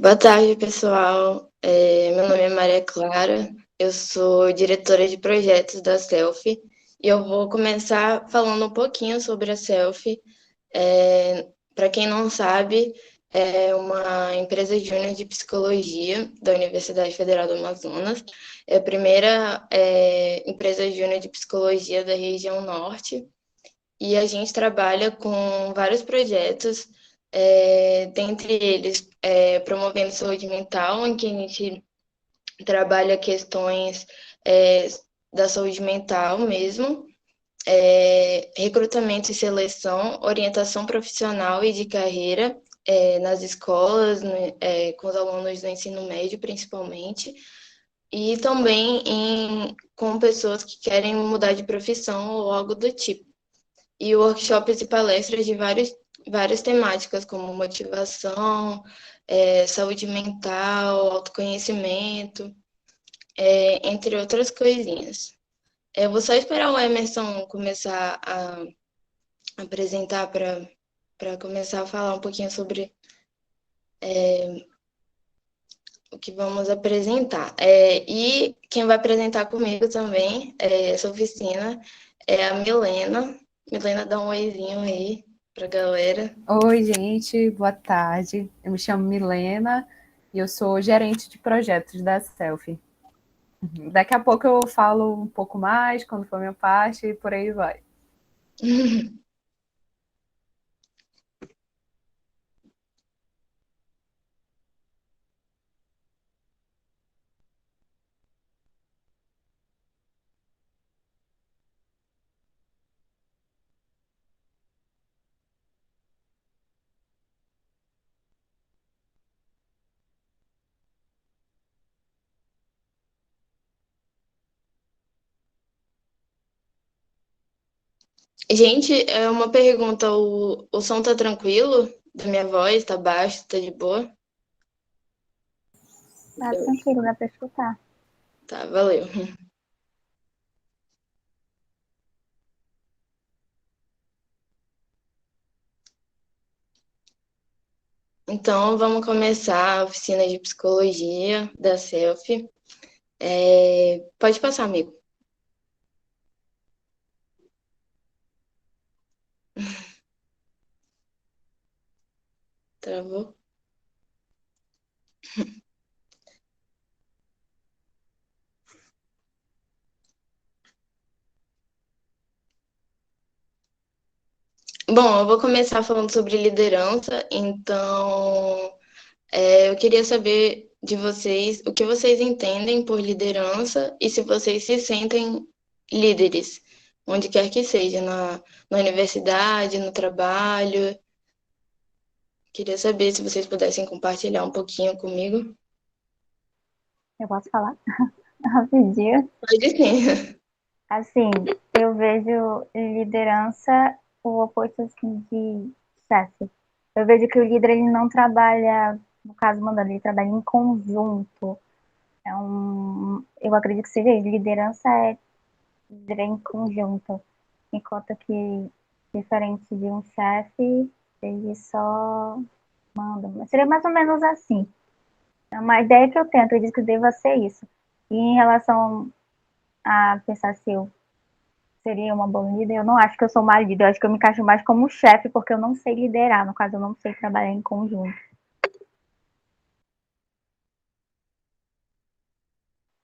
Boa tarde, pessoal. Meu nome é Maria Clara, eu sou diretora de projetos da Selfie e eu vou começar falando um pouquinho sobre a Selfie. Para quem não sabe, é uma empresa júnior de psicologia da Universidade Federal do Amazonas. É a primeira empresa júnior de psicologia da região norte e a gente trabalha com vários projetos, dentre eles promovendo saúde mental, em que a gente trabalha questões é, da saúde mental mesmo, recrutamento e seleção, orientação profissional e de carreira nas escolas, com os alunos do ensino médio principalmente, e também com pessoas que querem mudar de profissão ou algo do tipo e workshops e palestras de várias temáticas, como motivação, saúde mental, autoconhecimento, entre outras coisinhas. Eu vou só esperar o Emerson começar a apresentar para começar a falar um pouquinho sobre o que vamos apresentar. E quem vai apresentar comigo também, essa oficina, é a Milena. Milena, dá um oizinho aí para a galera. Oi, gente, boa tarde. Eu me chamo Milena e eu sou gerente de projetos da Selfie. Daqui a pouco eu falo um pouco mais, quando for minha parte, e por aí vai. Gente, é uma pergunta. O som tá tranquilo? Da minha voz? Tá baixo? Tá de boa? Tá tranquilo, dá pra escutar. Tá, valeu. Então, vamos começar a oficina de psicologia da Selfie. Pode passar, amigo. Travou? Bom, eu vou começar falando sobre liderança. Então, eu queria saber de vocês o que vocês entendem por liderança e se vocês se sentem líderes, onde quer que seja, na universidade, no trabalho. Queria saber se vocês pudessem compartilhar um pouquinho comigo. Eu posso falar rapidinho? Pode sim. Assim, eu vejo liderança o oposto assim, de chefe. Eu vejo que o líder ele não trabalha, no caso mandando, ele trabalha em conjunto. Eu acredito que seja isso. Liderança é líder em conjunto. Enquanto que, diferente de um chefe, ele só manda. Mas seria mais ou menos assim. É uma ideia que eu tenho, acredito que deva ser isso. E em relação a pensar se eu seria uma boa líder, eu não acho que eu sou uma líder, eu acho que eu me encaixo mais como chefe, porque eu não sei liderar, no caso, eu não sei trabalhar em conjunto.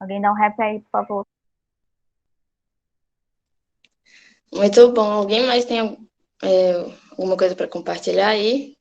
Alguém dá um rap aí, por favor. Muito bom. Alguém mais tem alguma coisa para compartilhar aí?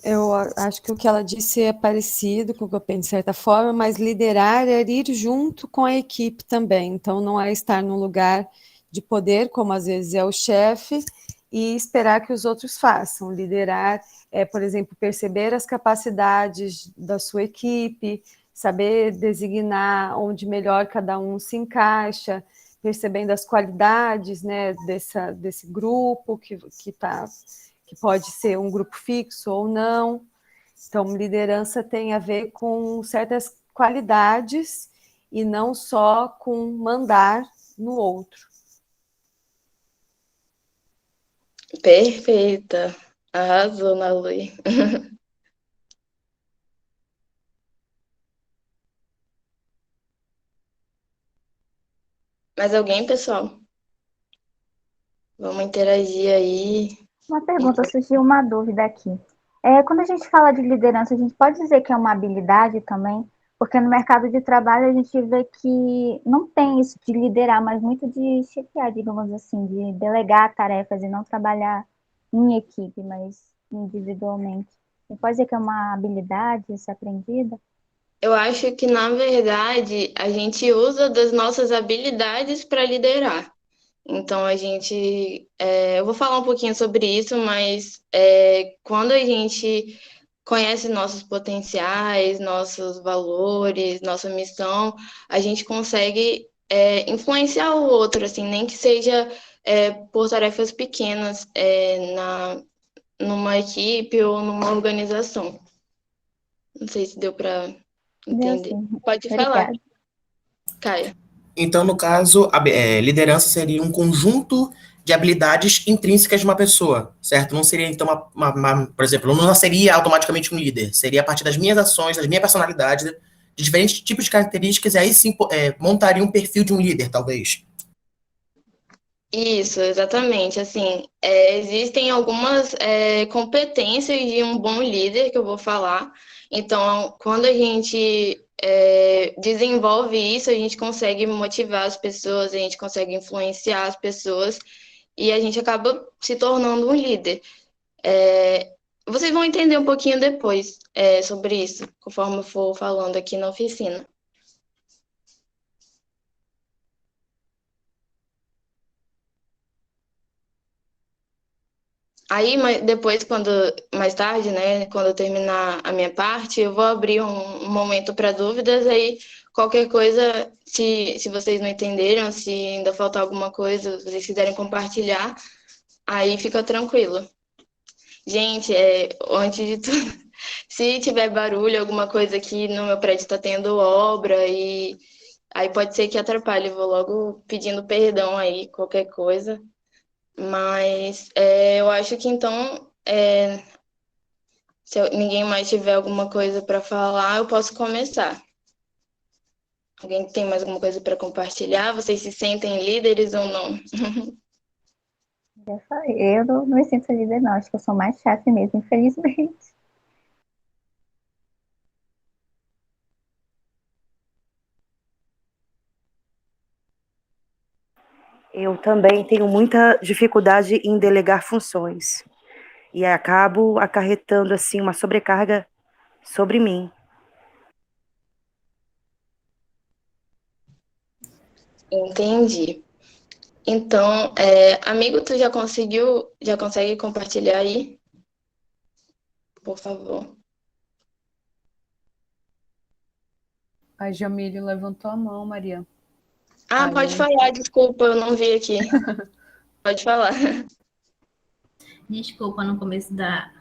Eu acho que o que ela disse é parecido com o que eu penso de certa forma, mas liderar é ir junto com a equipe também. Então, não é estar num lugar de poder, como às vezes é o chefe, e esperar que os outros façam. Liderar é, por exemplo, perceber as capacidades da sua equipe, saber designar onde melhor cada um se encaixa, percebendo as qualidades, né, desse grupo que pode ser um grupo fixo ou não. Então, liderança tem a ver com certas qualidades e não só com mandar no outro. Perfeita. Arrasou na Lui. Mais alguém, pessoal? Vamos interagir aí. Uma pergunta, surgiu uma dúvida aqui. Quando a gente fala de liderança, a gente pode dizer que é uma habilidade também? Porque no mercado de trabalho a gente vê que não tem isso de liderar, mas muito de chefiar, digamos assim, de delegar tarefas e não trabalhar em equipe, mas individualmente. Você pode dizer que é uma habilidade, isso é aprendida? Eu acho que, na verdade, a gente usa das nossas habilidades para liderar. Então, eu vou falar um pouquinho sobre isso, mas quando a gente conhece nossos potenciais, nossos valores, nossa missão, a gente consegue influenciar o outro, assim, nem que seja por tarefas pequenas numa equipe ou numa organização. Não sei se deu para Deu entender. sim. Pode falar, Obrigada. Caio. Então, no caso, liderança seria um conjunto de habilidades intrínsecas de uma pessoa, certo? Não seria, então, por exemplo, eu não seria automaticamente um líder. Seria a partir das minhas ações, da minha personalidade, de diferentes tipos de características, e aí sim montaria um perfil de um líder, talvez. Isso, exatamente. Assim, existem algumas competências de um bom líder que eu vou falar. Então, quando a gente desenvolve isso, a gente consegue motivar as pessoas, a gente consegue influenciar as pessoas e a gente acaba se tornando um líder. Vocês vão entender um pouquinho depois sobre isso, conforme eu for falando aqui na oficina. Aí, depois, mais tarde, né, quando eu terminar a minha parte, eu vou abrir um momento para dúvidas. Aí, qualquer coisa, se vocês não entenderam, se ainda faltar alguma coisa, se vocês quiserem compartilhar, aí fica tranquilo. Gente, antes de tudo, se tiver barulho, alguma coisa aqui no meu prédio está tendo obra, e aí pode ser que atrapalhe. Eu vou logo pedindo perdão aí, qualquer coisa. Mas eu acho que então. Se ninguém mais tiver alguma coisa para falar, eu posso começar. Alguém tem mais alguma coisa para compartilhar? Vocês se sentem líderes ou não? Já falei, eu não me sinto líder, não. Acho que eu sou mais chefe mesmo, infelizmente. Eu também tenho muita dificuldade em delegar funções e acabo acarretando assim uma sobrecarga sobre mim. Entendi. Então, amigo, tu já consegue compartilhar aí? Por favor. A Jamília levantou a mão, Maria. Ah, Aí pode eu falar, desculpa, eu não vi aqui. Pode falar. Desculpa, no começo da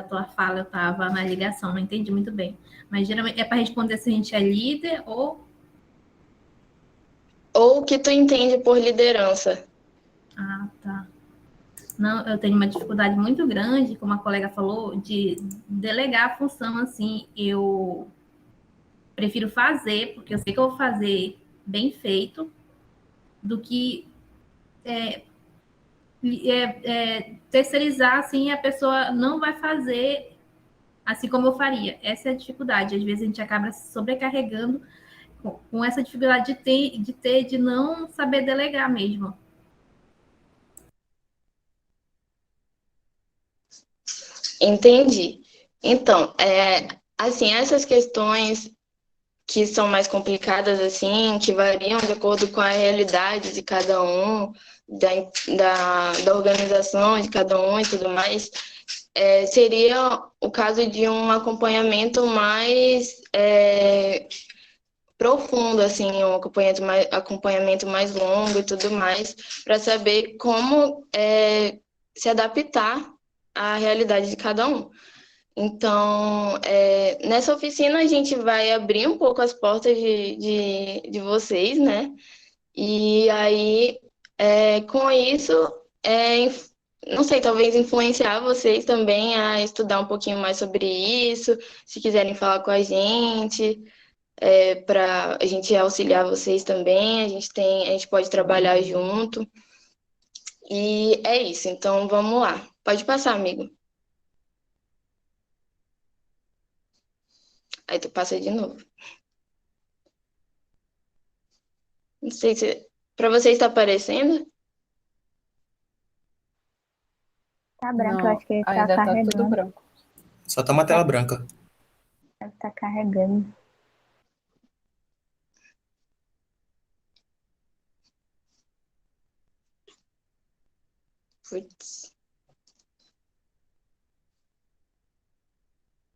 tua fala eu estava na ligação, não entendi muito bem. Mas geralmente é para responder se a gente é líder ou. Ou o que tu entende por liderança? Ah, tá. Não, eu tenho uma dificuldade muito grande, como a colega falou, de delegar a função assim. Eu prefiro fazer, porque eu sei que eu vou fazer bem feito, do que terceirizar assim, a pessoa não vai fazer assim como eu faria. Essa é a dificuldade. Às vezes a gente acaba se sobrecarregando com essa dificuldade de não saber delegar mesmo. Entendi. Então, assim, essas questões que são mais complicadas, assim, que variam de acordo com a realidade de cada um, da organização de cada um e tudo mais, seria o caso de um acompanhamento mais profundo, assim, um acompanhamento mais longo e tudo mais, para saber como se adaptar à realidade de cada um. Então, nessa oficina a gente vai abrir um pouco as portas de vocês, né? E aí, com isso, não sei, talvez influenciar vocês também a estudar um pouquinho mais sobre isso, se quiserem falar com a gente, para a gente auxiliar vocês também, a gente pode trabalhar junto. E é isso, então vamos lá. Pode passar, amigo. Aí tu passa de novo. Não sei se para vocês está aparecendo. Tá branco, eu Não, acho que ele tá ainda tá tudo carregando. branco. Só tá uma tela branca. Deve tá carregando. Putz.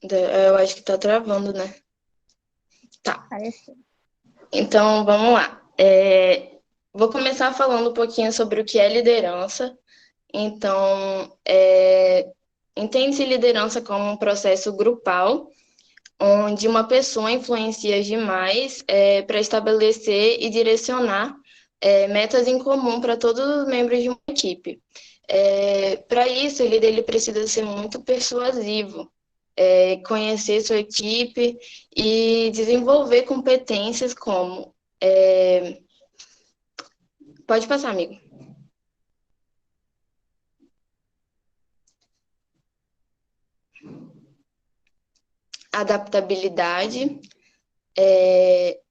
Eu acho que tá travando, né? Tá. Apareceu. Então, vamos lá. Vou começar falando um pouquinho sobre o que é liderança. Então, entende-se liderança como um processo grupal, onde uma pessoa influencia demais para estabelecer e direcionar metas em comum para todos os membros de uma equipe. Para isso, o líder ele precisa ser muito persuasivo, conhecer sua equipe e desenvolver competências como. Pode passar, amigo. Adaptabilidade,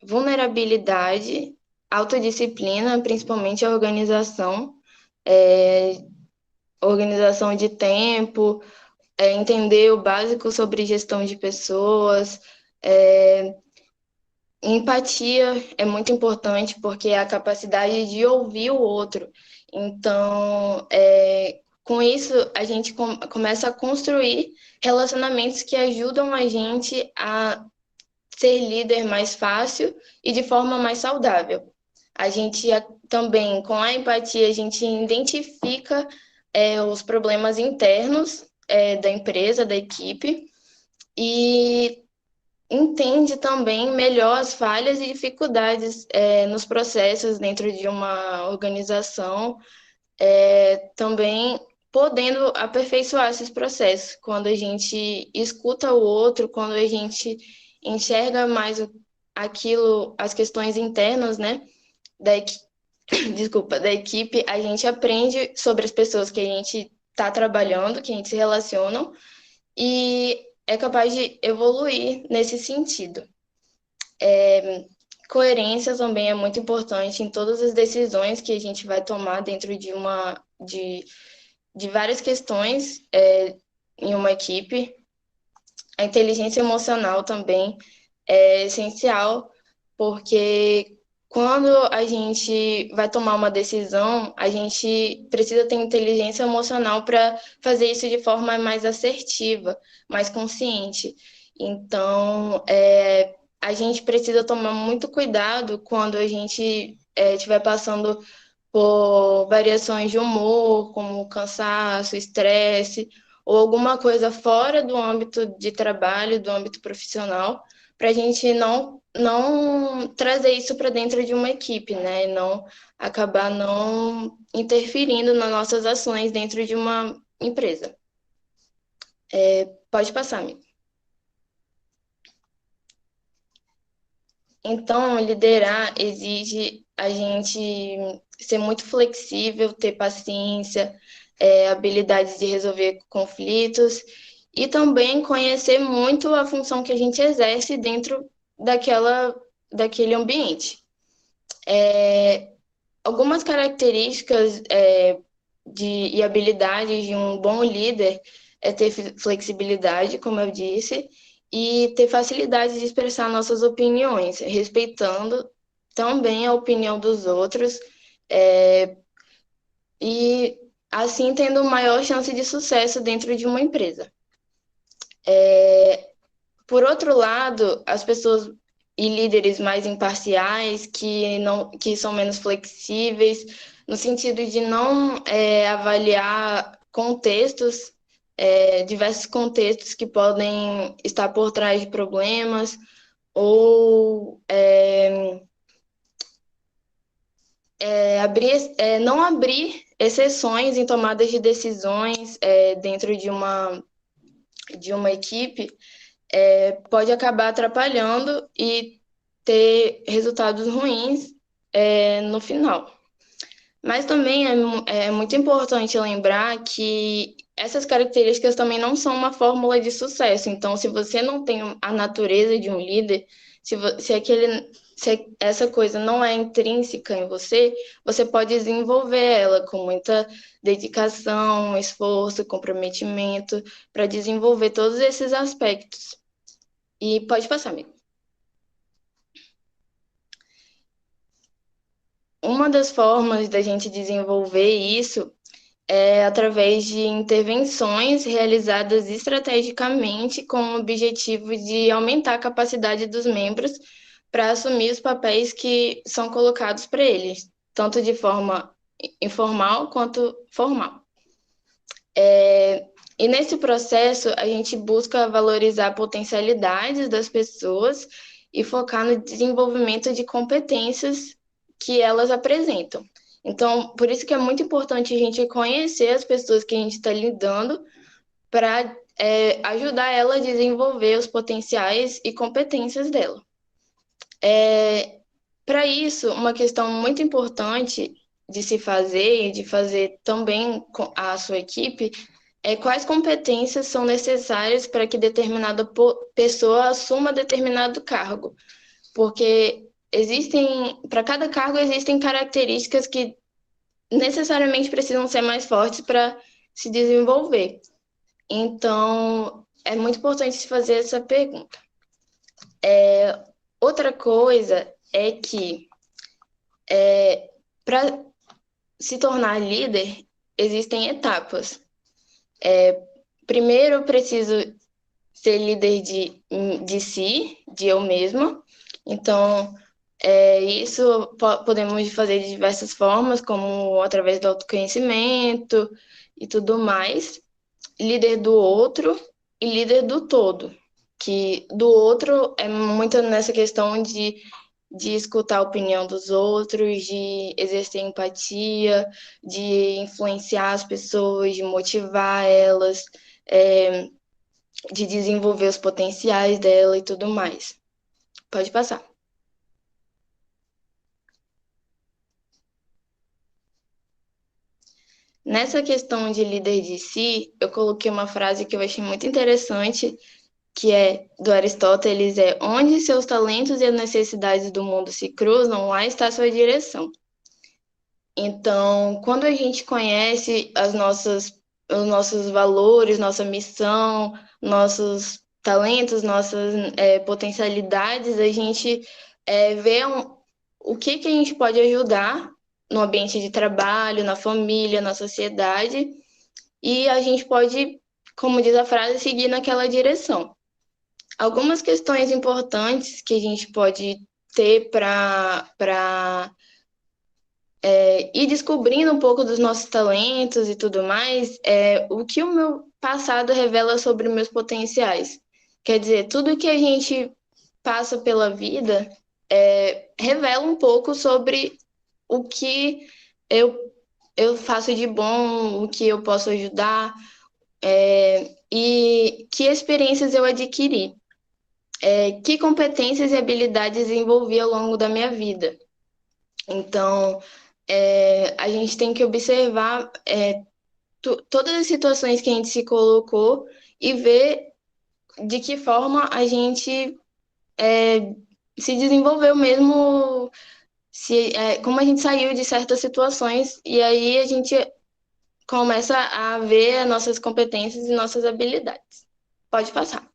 vulnerabilidade, autodisciplina, principalmente a organização de tempo, entender o básico sobre gestão de pessoas, empatia é muito importante porque é a capacidade de ouvir o outro. Então, com isso, a gente começa a construir relacionamentos que ajudam a gente a ser líder mais fácil e de forma mais saudável. A gente também, com a empatia, a gente identifica os problemas internos da empresa, da equipe, e entende também melhor as falhas e dificuldades nos processos dentro de uma organização, também podendo aperfeiçoar esses processos. Quando a gente escuta o outro, quando a gente enxerga mais aquilo, as questões internas, né, da, desculpa, da equipe, a gente aprende sobre as pessoas que a gente está trabalhando, que a gente se relaciona, e é capaz de evoluir nesse sentido. Coerência também é muito importante em todas as decisões que a gente vai tomar dentro de várias questões em uma equipe. A inteligência emocional também é essencial, porque quando a gente vai tomar uma decisão, a gente precisa ter inteligência emocional para fazer isso de forma mais assertiva, mais consciente. Então, a gente precisa tomar muito cuidado quando a gente estiver passando por variações de humor, como cansaço, estresse, ou alguma coisa fora do âmbito de trabalho, do âmbito profissional, para a gente não trazer isso para dentro de uma equipe, né? E não acabar não interferindo nas nossas ações dentro de uma empresa. Pode passar, amigo. Então, liderar exige a gente ser muito flexível, ter paciência, habilidades de resolver conflitos e também conhecer muito a função que a gente exerce dentro daquele ambiente. Algumas características e habilidades de um bom líder é ter flexibilidade, como eu disse, e ter facilidade de expressar nossas opiniões, respeitando também a opinião dos outros, e assim tendo maior chance de sucesso dentro de uma empresa. Por outro lado, as pessoas e líderes mais imparciais, que são menos flexíveis, no sentido de não avaliar contextos, diversos contextos que podem estar por trás de problemas, ou não abrir exceções em tomadas de decisões dentro de uma equipe pode acabar atrapalhando e ter resultados ruins no final. Mas também é muito importante lembrar que essas características também não são uma fórmula de sucesso. Então, se você não tem a natureza de um líder, se essa coisa não é intrínseca em você, você pode desenvolver ela com muita dedicação, esforço, comprometimento, para desenvolver todos esses aspectos. E pode passar, amigo. Uma das formas da gente desenvolver isso é através de intervenções realizadas estrategicamente com o objetivo de aumentar a capacidade dos membros para assumir os papéis que são colocados para eles, tanto de forma informal quanto formal. E nesse processo, a gente busca valorizar potencialidades das pessoas e focar no desenvolvimento de competências que elas apresentam. Então, por isso que é muito importante a gente conhecer as pessoas que a gente está lidando para ajudar ela a desenvolver os potenciais e competências dela. Para isso, uma questão muito importante de se fazer e de fazer também com a sua equipe é quais competências são necessárias para que determinada pessoa assuma determinado cargo. Porque para cada cargo existem características que necessariamente precisam ser mais fortes para se desenvolver. Então, é muito importante se fazer essa pergunta. Outra coisa é que, para se tornar líder, existem etapas. Primeiro, eu preciso ser líder de si, de eu mesma. Então, isso podemos fazer de diversas formas, como através do autoconhecimento e tudo mais. Líder do outro e líder do todo. Que do outro é muito nessa questão de escutar a opinião dos outros, de exercer empatia, de influenciar as pessoas, de motivar elas, de desenvolver os potenciais dela e tudo mais. Pode passar. Nessa questão de líder de si, eu coloquei uma frase que eu achei muito interessante, que é do Aristóteles, onde seus talentos e as necessidades do mundo se cruzam, lá está a sua direção. Então, quando a gente conhece os nossos valores, nossa missão, nossos talentos, nossas potencialidades, a gente vê o que a gente pode ajudar no ambiente de trabalho, na família, na sociedade, e a gente pode, como diz a frase, seguir naquela direção. Algumas questões importantes que a gente pode ter para ir descobrindo um pouco dos nossos talentos e tudo mais, o que o meu passado revela sobre meus potenciais. Quer dizer, tudo que a gente passa pela vida revela um pouco sobre o que eu faço de bom, o que eu posso ajudar, e que experiências eu adquiri. Que competências e habilidades desenvolvi ao longo da minha vida. Então, a gente tem que observar todas as situações que a gente se colocou e ver de que forma a gente se desenvolveu mesmo, como a gente saiu de certas situações, e aí a gente começa a ver as nossas competências e nossas habilidades. Pode passar.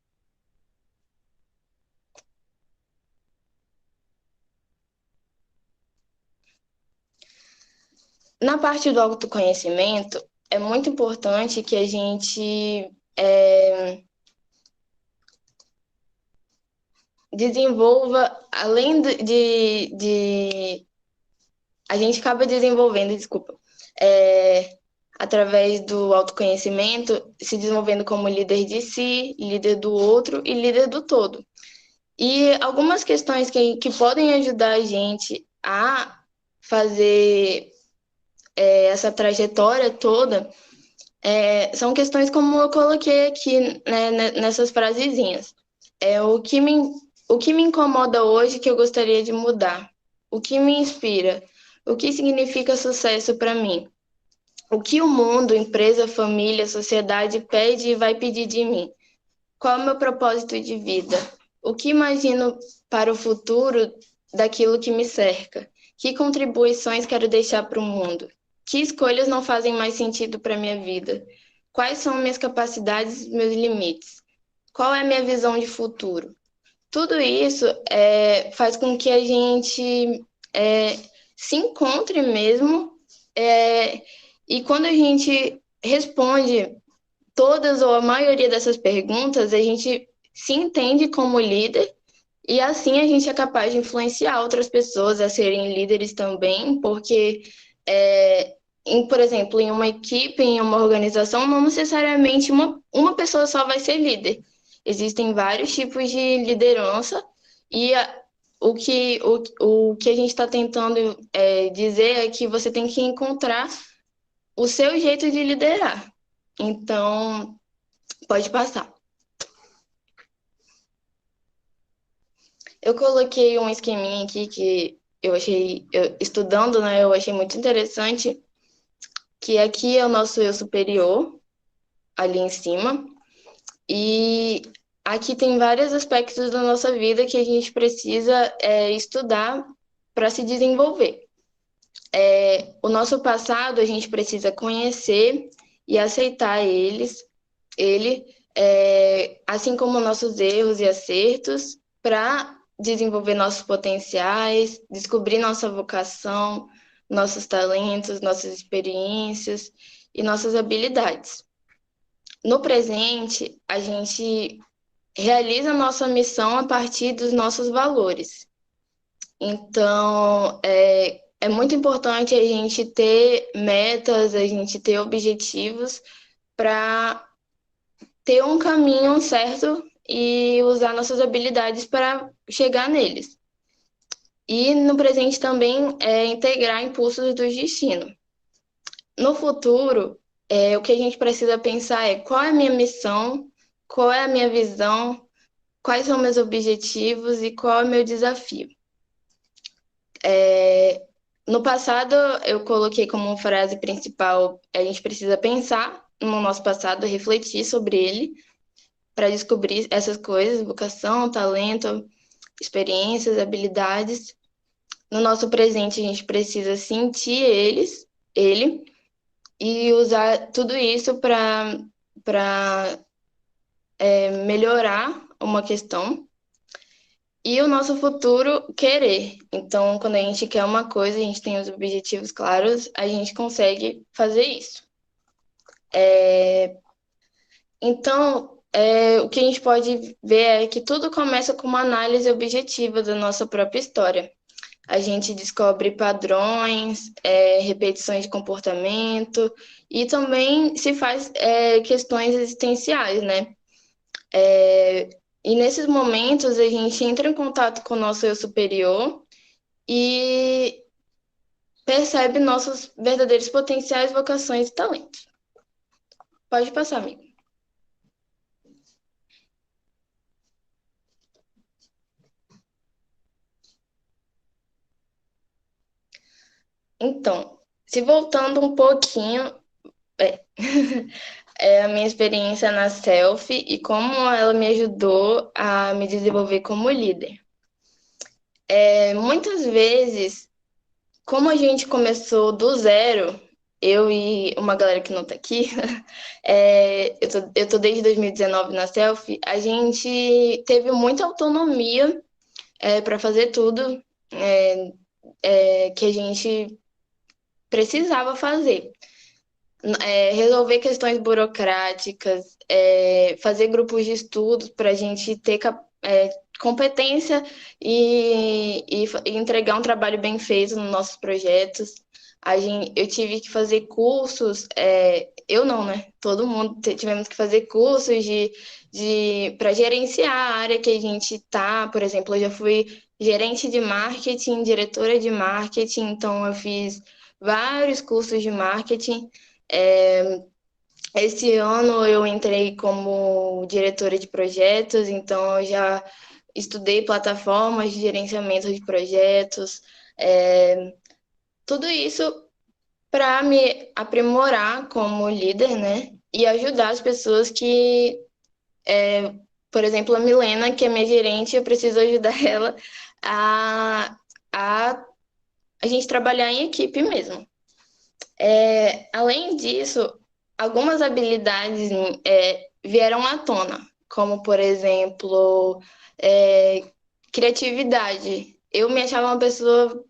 Na parte do autoconhecimento, é muito importante que a gente desenvolva, além a gente acaba desenvolvendo, através do autoconhecimento, se desenvolvendo como líder de si, líder do outro e líder do todo. E algumas questões que podem ajudar a gente a fazer essa trajetória toda, são questões como eu coloquei aqui, né, nessas frasezinhas. O que me incomoda hoje que eu gostaria de mudar? O que me inspira? O que significa sucesso para mim? O que o mundo, empresa, família, sociedade pede e vai pedir de mim? Qual é o meu propósito de vida? O que imagino para o futuro daquilo que me cerca? Que contribuições quero deixar para o mundo? Que escolhas não fazem mais sentido para a minha vida? Quais são minhas capacidades e meus limites? Qual é a minha visão de futuro? Tudo isso faz com que a gente se encontre mesmo, e quando a gente responde todas ou a maioria dessas perguntas, a gente se entende como líder e assim a gente é capaz de influenciar outras pessoas a serem líderes também, porque, por exemplo, em uma equipe, em uma organização, não necessariamente uma pessoa só vai ser líder. Existem vários tipos de liderança e o que a gente está tentando dizer é que você tem que encontrar o seu jeito de liderar. Então, pode passar. Eu coloquei um esqueminha aqui que eu achei, estudando, né, eu achei muito interessante, que aqui é o nosso eu superior, ali em cima, e aqui tem vários aspectos da nossa vida que a gente precisa estudar para se desenvolver. O nosso passado a gente precisa conhecer e aceitar ele, assim como nossos erros e acertos, para desenvolver nossos potenciais, descobrir nossa vocação, nossos talentos, nossas experiências e nossas habilidades. No presente, a gente realiza nossa missão a partir dos nossos valores. Então, é muito importante a gente ter metas, a gente ter objetivos para ter um caminho certo e usar nossas habilidades para chegar neles. E no presente também integrar impulsos do destino. No futuro, o que a gente precisa pensar é qual é a minha missão, qual é a minha visão, quais são meus objetivos e qual é o meu desafio. No passado, eu coloquei como frase principal, a gente precisa pensar no nosso passado, refletir sobre ele, para descobrir essas coisas, vocação, talento, experiências, habilidades. No nosso presente, a gente precisa sentir ele, e usar tudo isso para melhorar uma questão. E o nosso futuro, querer. Então, quando a gente quer uma coisa, a gente tem os objetivos claros, a gente consegue fazer isso. Então, o que a gente pode ver é que tudo começa com uma análise objetiva da nossa própria história. A gente descobre padrões, repetições de comportamento e também se faz questões existenciais, né? E nesses momentos a gente entra em contato com o nosso eu superior e percebe nossos verdadeiros potenciais, vocações e talentos. Pode passar, amigo. Então, se voltando um pouquinho, a minha experiência na Selfie e como ela me ajudou a me desenvolver como líder. Muitas vezes, como a gente começou do zero, eu e uma galera que não tá aqui, eu tô desde 2019 na Selfie, a gente teve muita autonomia para fazer tudo que a gente precisava fazer. Resolver questões burocráticas, fazer grupos de estudos para a gente ter competência e entregar um trabalho bem feito nos nossos projetos. Eu tive que fazer cursos, eu não, né? Todo mundo tivemos que fazer cursos para gerenciar a área que a gente tá. Por exemplo, eu já fui gerente de marketing, diretora de marketing, então eu fiz vários cursos de marketing. Esse ano eu entrei como diretora de projetos, então eu já estudei plataformas de gerenciamento de projetos, tudo isso para me aprimorar como líder, né? E ajudar as pessoas que, por exemplo, a Milena, que é minha gerente, eu preciso ajudar ela a, a, a gente trabalhar em equipe mesmo. Além disso, algumas habilidades vieram à tona, como, por exemplo, criatividade. Eu me achava uma pessoa,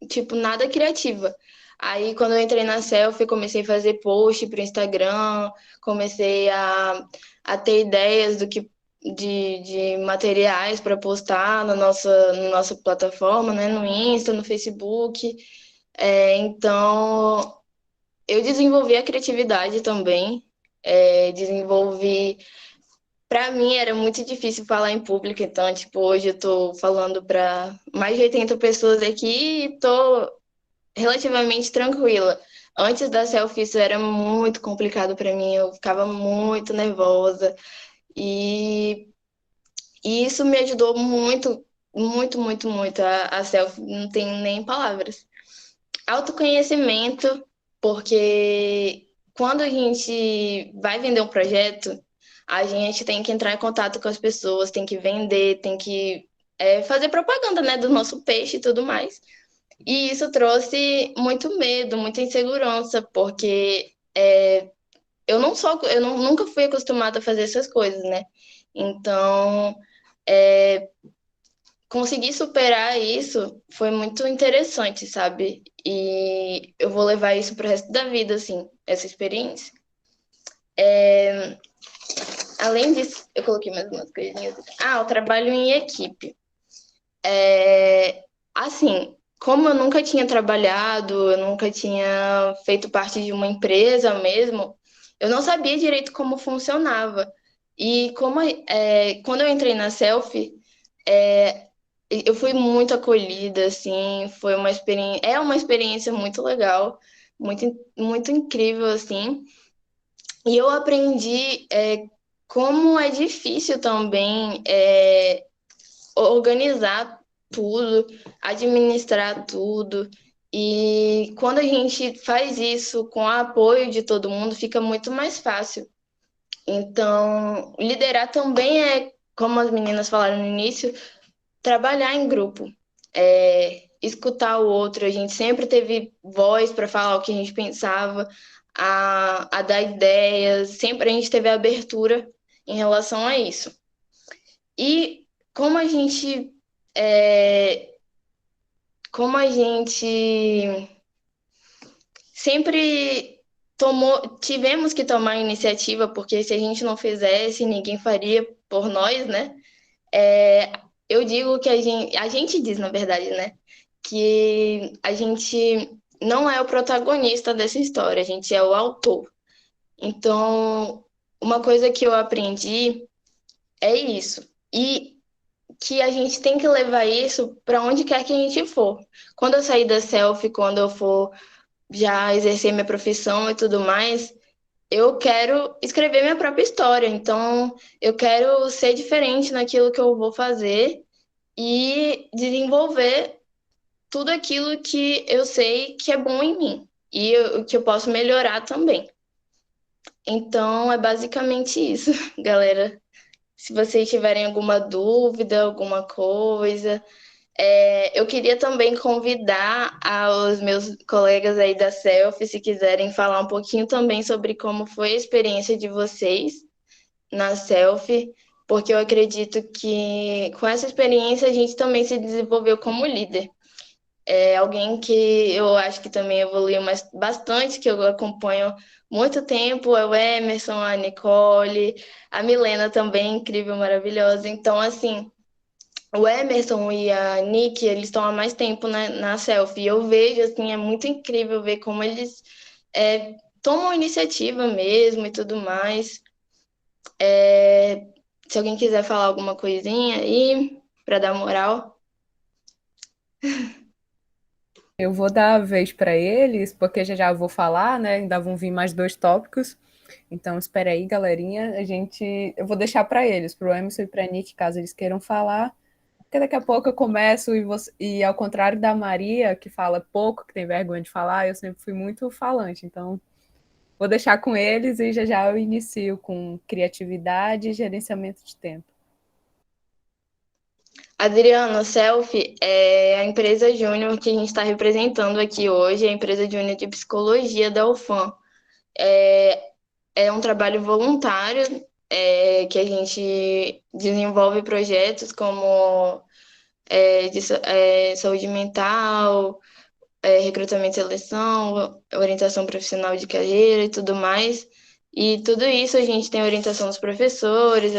tipo, nada criativa. Aí, quando eu entrei na Selfie, comecei a fazer post para o Instagram, comecei a ter ideias de materiais para postar na nossa plataforma, né, no Insta, no Facebook. Então, eu desenvolvi a criatividade também, desenvolvi. Para mim era muito difícil falar em público, então, tipo, hoje eu tô falando para mais de 80 pessoas aqui e tô relativamente tranquila. Antes da selfie isso era muito complicado para mim, eu ficava muito nervosa e, e isso me ajudou muito, muito, muito, muito. A selfie não tem nem palavras. Autoconhecimento, porque quando a gente vai vender um projeto, a gente tem que entrar em contato com as pessoas, tem que vender, tem que fazer propaganda, né, do nosso peixe e tudo mais. E isso trouxe muito medo, muita insegurança, porque nunca fui acostumada a fazer essas coisas, né? Então, conseguir superar isso foi muito interessante, sabe? E eu vou levar isso pro resto da vida, assim, essa experiência. Além disso, eu coloquei mais umas coisinhas. O trabalho em equipe. Assim, como eu nunca tinha trabalhado, eu nunca tinha feito parte de uma empresa mesmo, eu não sabia direito como funcionava. E quando eu entrei na Selfie, eu fui muito acolhida, assim, foi uma experiência muito legal, muito, muito incrível, assim. E eu aprendi como é difícil também organizar tudo, administrar tudo. E quando a gente faz isso com o apoio de todo mundo, fica muito mais fácil. Então, liderar também como as meninas falaram no início, trabalhar em grupo, escutar o outro. A gente sempre teve voz para falar o que a gente pensava, a dar ideias, sempre a gente teve abertura em relação a isso. E como a gente é, como a gente sempre tivemos que tomar iniciativa, porque se a gente não fizesse, ninguém faria por nós, né? Eu digo que a gente diz, na verdade, né? Que a gente não é o protagonista dessa história, a gente é o autor. Então, uma coisa que eu aprendi é isso. E que a gente tem que levar isso para onde quer que a gente for. Quando eu sair da selfie, quando eu for já exercer minha profissão e tudo mais, eu quero escrever minha própria história. Então, eu quero ser diferente naquilo que eu vou fazer e desenvolver tudo aquilo que eu sei que é bom em mim e que eu posso melhorar também. Então, é basicamente isso, galera. Se vocês tiverem alguma dúvida, alguma coisa, eu queria também convidar aos meus colegas aí da Selfie, se quiserem falar um pouquinho também sobre como foi a experiência de vocês na Selfie, porque eu acredito que com essa experiência a gente também se desenvolveu como líder. Alguém que eu acho que também evoluiu bastante, que eu acompanho muito tempo, é o Emerson, a Nicole, a Milena também, incrível, maravilhosa. Então, assim, o Emerson e a Nick, eles estão há mais tempo na Selfie. E eu vejo, assim, é muito incrível ver como eles tomam iniciativa mesmo e tudo mais. Se alguém quiser falar alguma coisinha aí, para dar moral. Eu vou dar a vez para eles, porque já já eu vou falar, né? Ainda vão vir mais 2 tópicos. Então, espera aí, galerinha. Eu vou deixar para eles, para o Emerson e para a Nick, caso eles queiram falar. Porque daqui a pouco eu começo e ao contrário da Maria, que fala pouco, que tem vergonha de falar, eu sempre fui muito falante. Então, vou deixar com eles e já já eu inicio com criatividade e gerenciamento de tempo. Adriano, Selfie é a empresa júnior que a gente está representando aqui hoje, é a empresa júnior de psicologia da UFAM. É um trabalho voluntário, que a gente desenvolve projetos como saúde mental, recrutamento e seleção, orientação profissional de carreira e tudo mais. E tudo isso a gente tem orientação dos professores,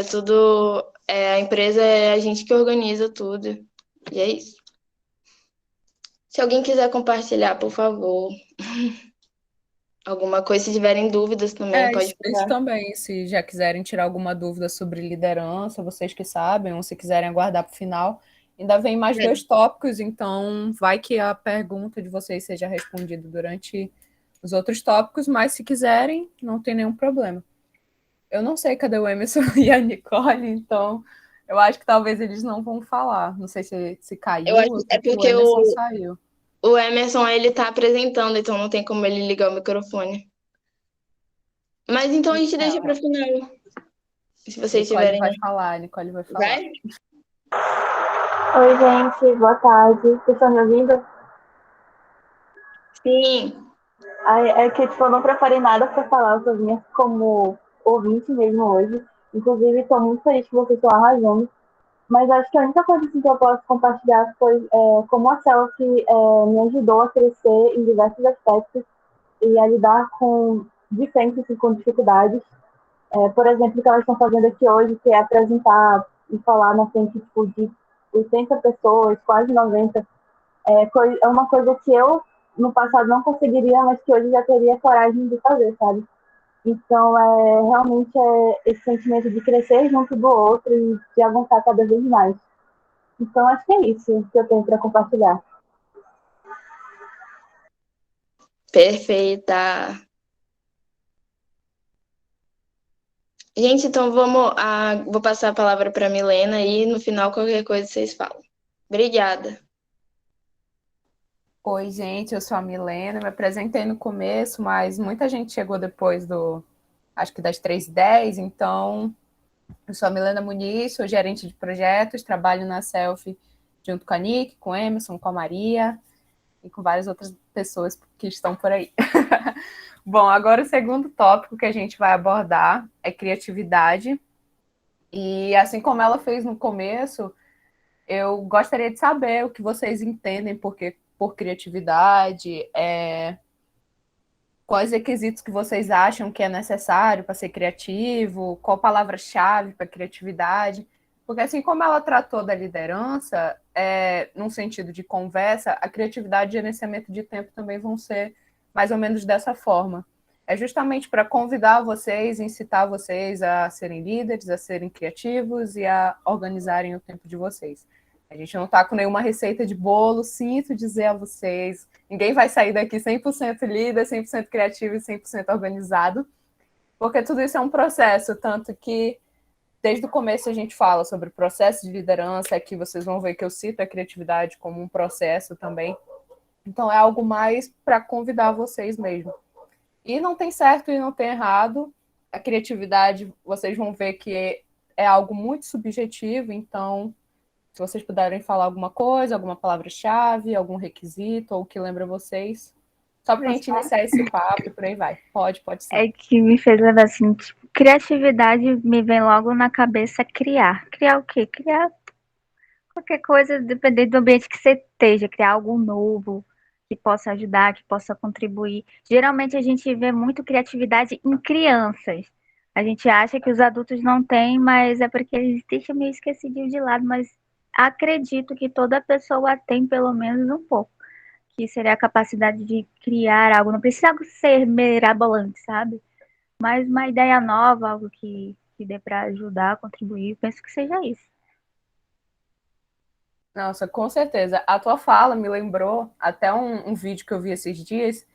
a empresa é a gente que organiza tudo. E é isso. Se alguém quiser compartilhar, por favor, alguma coisa, se tiverem dúvidas também, pode Isso falar. também, se já quiserem tirar alguma dúvida sobre liderança, vocês que sabem, ou se quiserem aguardar para o final, ainda vem mais 2 tópicos, então vai que a pergunta de vocês seja respondida durante os outros tópicos, mas se quiserem, não tem nenhum problema. Eu não sei cadê o Emerson e a Nicole, então eu acho que talvez eles não vão falar. Não sei se Eu acho caiu, eu que é sei que o porque Emerson saiu. o Emerson, ele tá apresentando, então não tem como ele ligar o microfone. Mas então a gente deixa para o final, se vocês Nicole tiverem. vai falar, Nicole vai falar. Vai? Oi, gente, boa tarde. Vocês estão me ouvindo? Sim. É que tipo, eu não preparei nada para falar, eu só vim como ouvinte mesmo hoje. Inclusive, estou muito feliz que vocês estão arrasando. Mas acho que a única coisa assim, que eu posso compartilhar foi como a Selfie me ajudou a crescer em diversos aspectos e a lidar de frente assim, com dificuldades. Por exemplo, o que elas estão fazendo aqui hoje, que é apresentar e falar na frente tipo, de 80 pessoas, quase 90, é uma coisa que eu no passado não conseguiria, mas que hoje já teria coragem de fazer, sabe? Então, realmente esse sentimento de crescer junto do outro e de avançar cada vez mais. Então, acho que é isso que eu tenho para compartilhar. Perfeita. Gente, então vou passar a palavra para Milena e no final qualquer coisa vocês falam. Obrigada. Oi, gente, eu sou a Milena, me apresentei no começo, mas muita gente chegou depois acho que das 3h10, então eu sou a Milena Muniz, sou gerente de projetos, trabalho na Selfie junto com a Nick, com o Emerson, com a Maria e com várias outras pessoas que estão por aí. Bom, agora o segundo tópico que a gente vai abordar é criatividade. E assim como ela fez no começo, eu gostaria de saber o que vocês entendem por criatividade, quais requisitos que vocês acham que é necessário para ser criativo, qual palavra-chave para criatividade. Porque assim como ela tratou da liderança, num sentido de conversa, a criatividade e gerenciamento de tempo também vão ser mais ou menos dessa forma. É justamente para convidar vocês, incitar vocês a serem líderes, a serem criativos e a organizarem o tempo de vocês. A gente não está com nenhuma receita de bolo, sinto dizer a vocês. Ninguém vai sair daqui 100% líder, 100% criativo e 100% organizado, porque tudo isso é um processo, tanto que desde o começo a gente fala sobre o processo de liderança, aqui vocês vão ver que eu cito a criatividade como um processo também. Então é algo mais para convidar vocês mesmo. E não tem certo e não tem errado. A criatividade, vocês vão ver que é algo muito subjetivo, então se vocês puderem falar alguma coisa, alguma palavra-chave, algum requisito, ou o que lembra vocês, só para a gente iniciar esse papo e por aí vai. Pode sim. É que me fez lembrar assim, tipo, criatividade me vem logo na cabeça criar. Criar o quê? Criar qualquer coisa, dependendo do ambiente que você esteja, criar algo novo que possa ajudar, que possa contribuir. Geralmente a gente vê muito criatividade em crianças. A gente acha que os adultos não têm, mas é porque eles deixam meio esquecido de lado, mas acredito que toda pessoa tem pelo menos um pouco, que seria a capacidade de criar algo. Não precisa ser mirabolante, sabe? Mas uma ideia nova, algo que dê para ajudar, contribuir, penso que seja isso. Nossa, com certeza. A tua fala me lembrou até um vídeo que eu vi esses dias,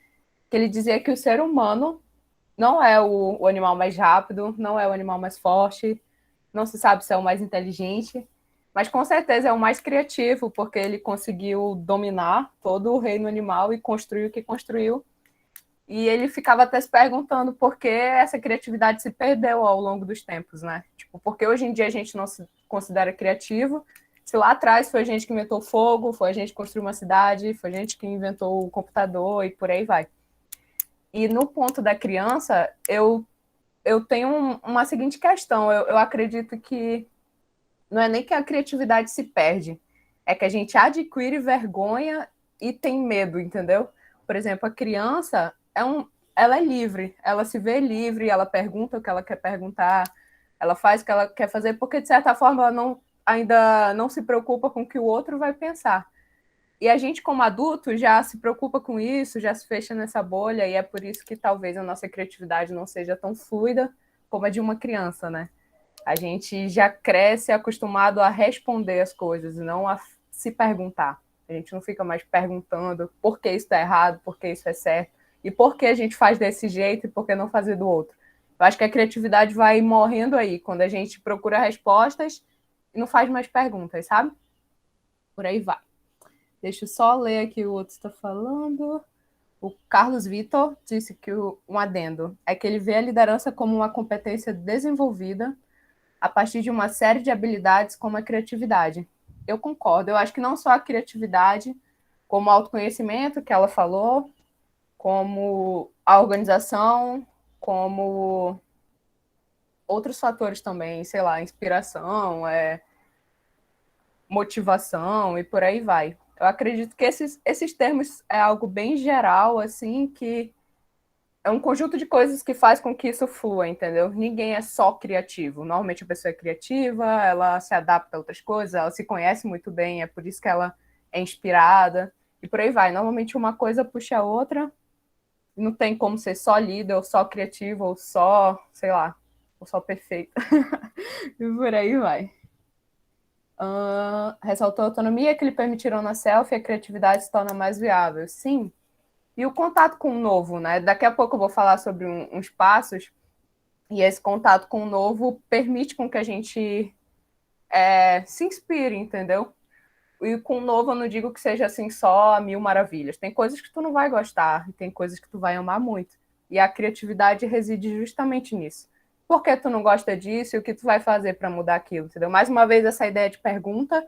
que ele dizia que o ser humano não é o animal mais rápido, não é o animal mais forte, não se sabe se é o mais inteligente, mas com certeza é o mais criativo, porque ele conseguiu dominar todo o reino animal e construir o que construiu. E ele ficava até se perguntando por que essa criatividade se perdeu ao longo dos tempos, né? Tipo, porque hoje em dia a gente não se considera criativo. Se lá atrás foi a gente que inventou fogo, foi a gente que construiu uma cidade, foi a gente que inventou o computador e por aí vai. E no ponto da criança, eu tenho uma seguinte questão. Eu acredito que não é nem que a criatividade se perde, é que a gente adquire vergonha e tem medo, entendeu? Por exemplo, a criança ela é livre, ela se vê livre, ela pergunta o que ela quer perguntar, ela faz o que ela quer fazer, porque de certa forma ela ainda não se preocupa com o que o outro vai pensar. E a gente, como adulto, já se preocupa com isso, já se fecha nessa bolha, e é por isso que talvez a nossa criatividade não seja tão fluida como a de uma criança, né? A gente já cresce acostumado a responder as coisas, não a se perguntar. A gente não fica mais perguntando por que isso está errado, por que isso é certo, e por que a gente faz desse jeito e por que não fazer do outro. Eu acho que a criatividade vai morrendo aí, quando a gente procura respostas e não faz mais perguntas, sabe? Por aí vai. Deixa eu só ler aqui o outro está falando. O Carlos Vitor disse que um adendo é que ele vê a liderança como uma competência desenvolvida a partir de uma série de habilidades como a criatividade. Eu concordo. Eu acho que não só a criatividade, como o autoconhecimento que ela falou, como a organização, como outros fatores também, sei lá, inspiração, motivação e por aí vai. Eu acredito que esses termos é algo bem geral, assim, que é um conjunto de coisas que faz com que isso flua, entendeu? Ninguém é só criativo. Normalmente a pessoa é criativa, ela se adapta a outras coisas, ela se conhece muito bem, é por isso que ela é inspirada, e por aí vai. Normalmente uma coisa puxa a outra, não tem como ser só líder, ou só criativo, ou só, sei lá, ou só perfeito. E por aí vai. Ressaltou a autonomia que lhe permitiram na selfie, a criatividade se torna mais viável. Sim. E o contato com o novo, né? Daqui a pouco eu vou falar sobre uns passos, e esse contato com o novo permite com que a gente se inspire, entendeu? E com o novo eu não digo que seja assim só a mil maravilhas. Tem coisas que tu não vai gostar, e tem coisas que tu vai amar muito. E a criatividade reside justamente nisso. Por que tu não gosta disso e o que tu vai fazer para mudar aquilo, entendeu? Mais uma vez, essa ideia de pergunta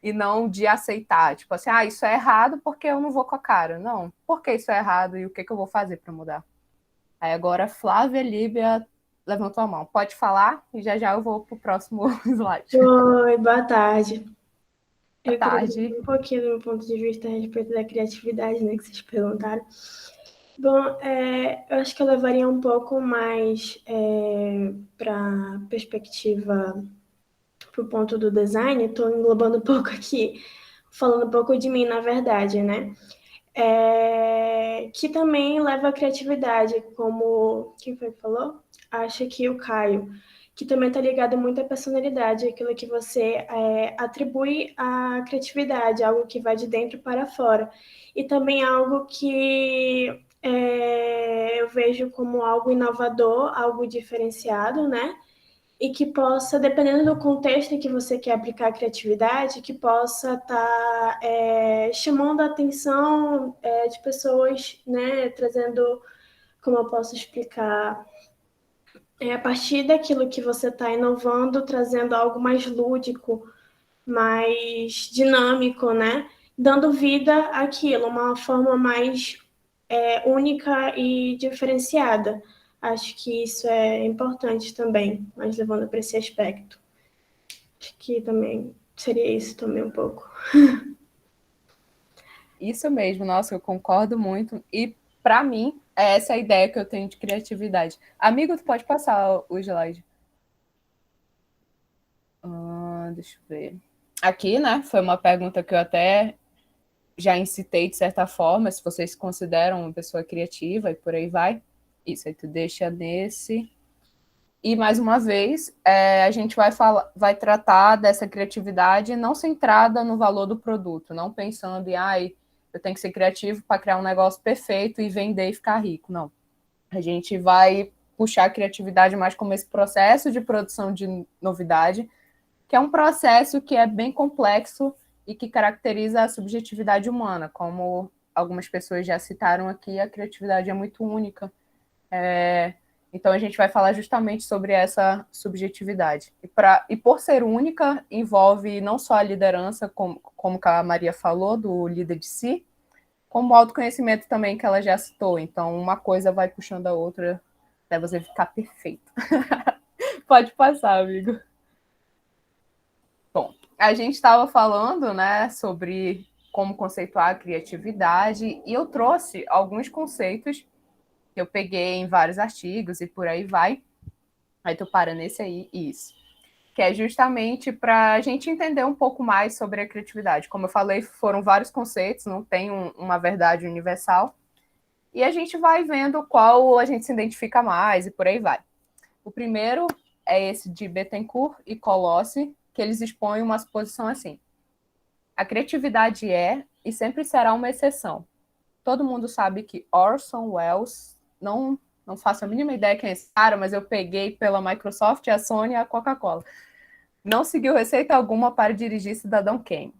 e não de aceitar. Tipo assim, isso é errado porque eu não vou com a cara. Não, por que isso é errado e o que eu vou fazer para mudar? Aí agora, Flávia Líbia levantou a mão. Pode falar e já já eu vou para o próximo slide. Oi, boa tarde. Boa Eu queria tarde. dizer um pouquinho do meu ponto de vista a respeito da criatividade, né, que vocês perguntaram. Bom, eu acho que eu levaria um pouco mais para perspectiva, para o ponto do design. Estou englobando um pouco aqui, falando um pouco de mim, na verdade, né? Que também leva a criatividade, como... Quem foi que falou? Acho que o Caio, que também está ligado muito à personalidade, aquilo que você atribui à criatividade, algo que vai de dentro para fora. E também algo que eu vejo como algo inovador, algo diferenciado, né? E que possa, dependendo do contexto em que você quer aplicar a criatividade, que possa estar chamando a atenção de pessoas, né? Trazendo, como eu posso explicar, a partir daquilo que você está inovando, trazendo algo mais lúdico, mais dinâmico, né? Dando vida àquilo, uma forma mais única e diferenciada. Acho que isso é importante também, mas levando para esse aspecto. Acho que também seria isso também um pouco. Isso mesmo, nossa, eu concordo muito. E para mim, é essa a ideia que eu tenho de criatividade. Amigo, tu pode passar o slide. Deixa eu ver. Aqui, né, foi uma pergunta que eu até já incitei de certa forma, se vocês se consideram uma pessoa criativa e por aí vai. Isso, aí tu deixa nesse. E, mais uma vez, a gente vai tratar dessa criatividade não centrada no valor do produto, não pensando em, eu tenho que ser criativo para criar um negócio perfeito e vender e ficar rico. Não. A gente vai puxar a criatividade mais como esse processo de produção de novidade, que é um processo que é bem complexo e que caracteriza a subjetividade humana. Como algumas pessoas já citaram aqui, a criatividade é muito única. Então, a gente vai falar justamente sobre essa subjetividade. E por ser única, envolve não só a liderança, como a Maria falou, do líder de si, como o autoconhecimento também, que ela já citou. Então, uma coisa vai puxando a outra até você ficar perfeito. Pode passar, amigo. Bom, a gente estava falando, né, sobre como conceituar a criatividade, e eu trouxe alguns conceitos que eu peguei em vários artigos e por aí vai. Aí tu para nesse aí, isso. Que é justamente para a gente entender um pouco mais sobre a criatividade. Como eu falei, foram vários conceitos, não tem uma verdade universal. E a gente vai vendo qual a gente se identifica mais e por aí vai. O primeiro é esse de Bettencourt e Colossi, que eles expõem uma suposição assim. A criatividade é e sempre será uma exceção. Todo mundo sabe que Orson Welles, não faço a mínima ideia quem é esse cara, mas eu peguei pela Microsoft, a Sony e a Coca-Cola. Não seguiu receita alguma para dirigir Cidadão Kane.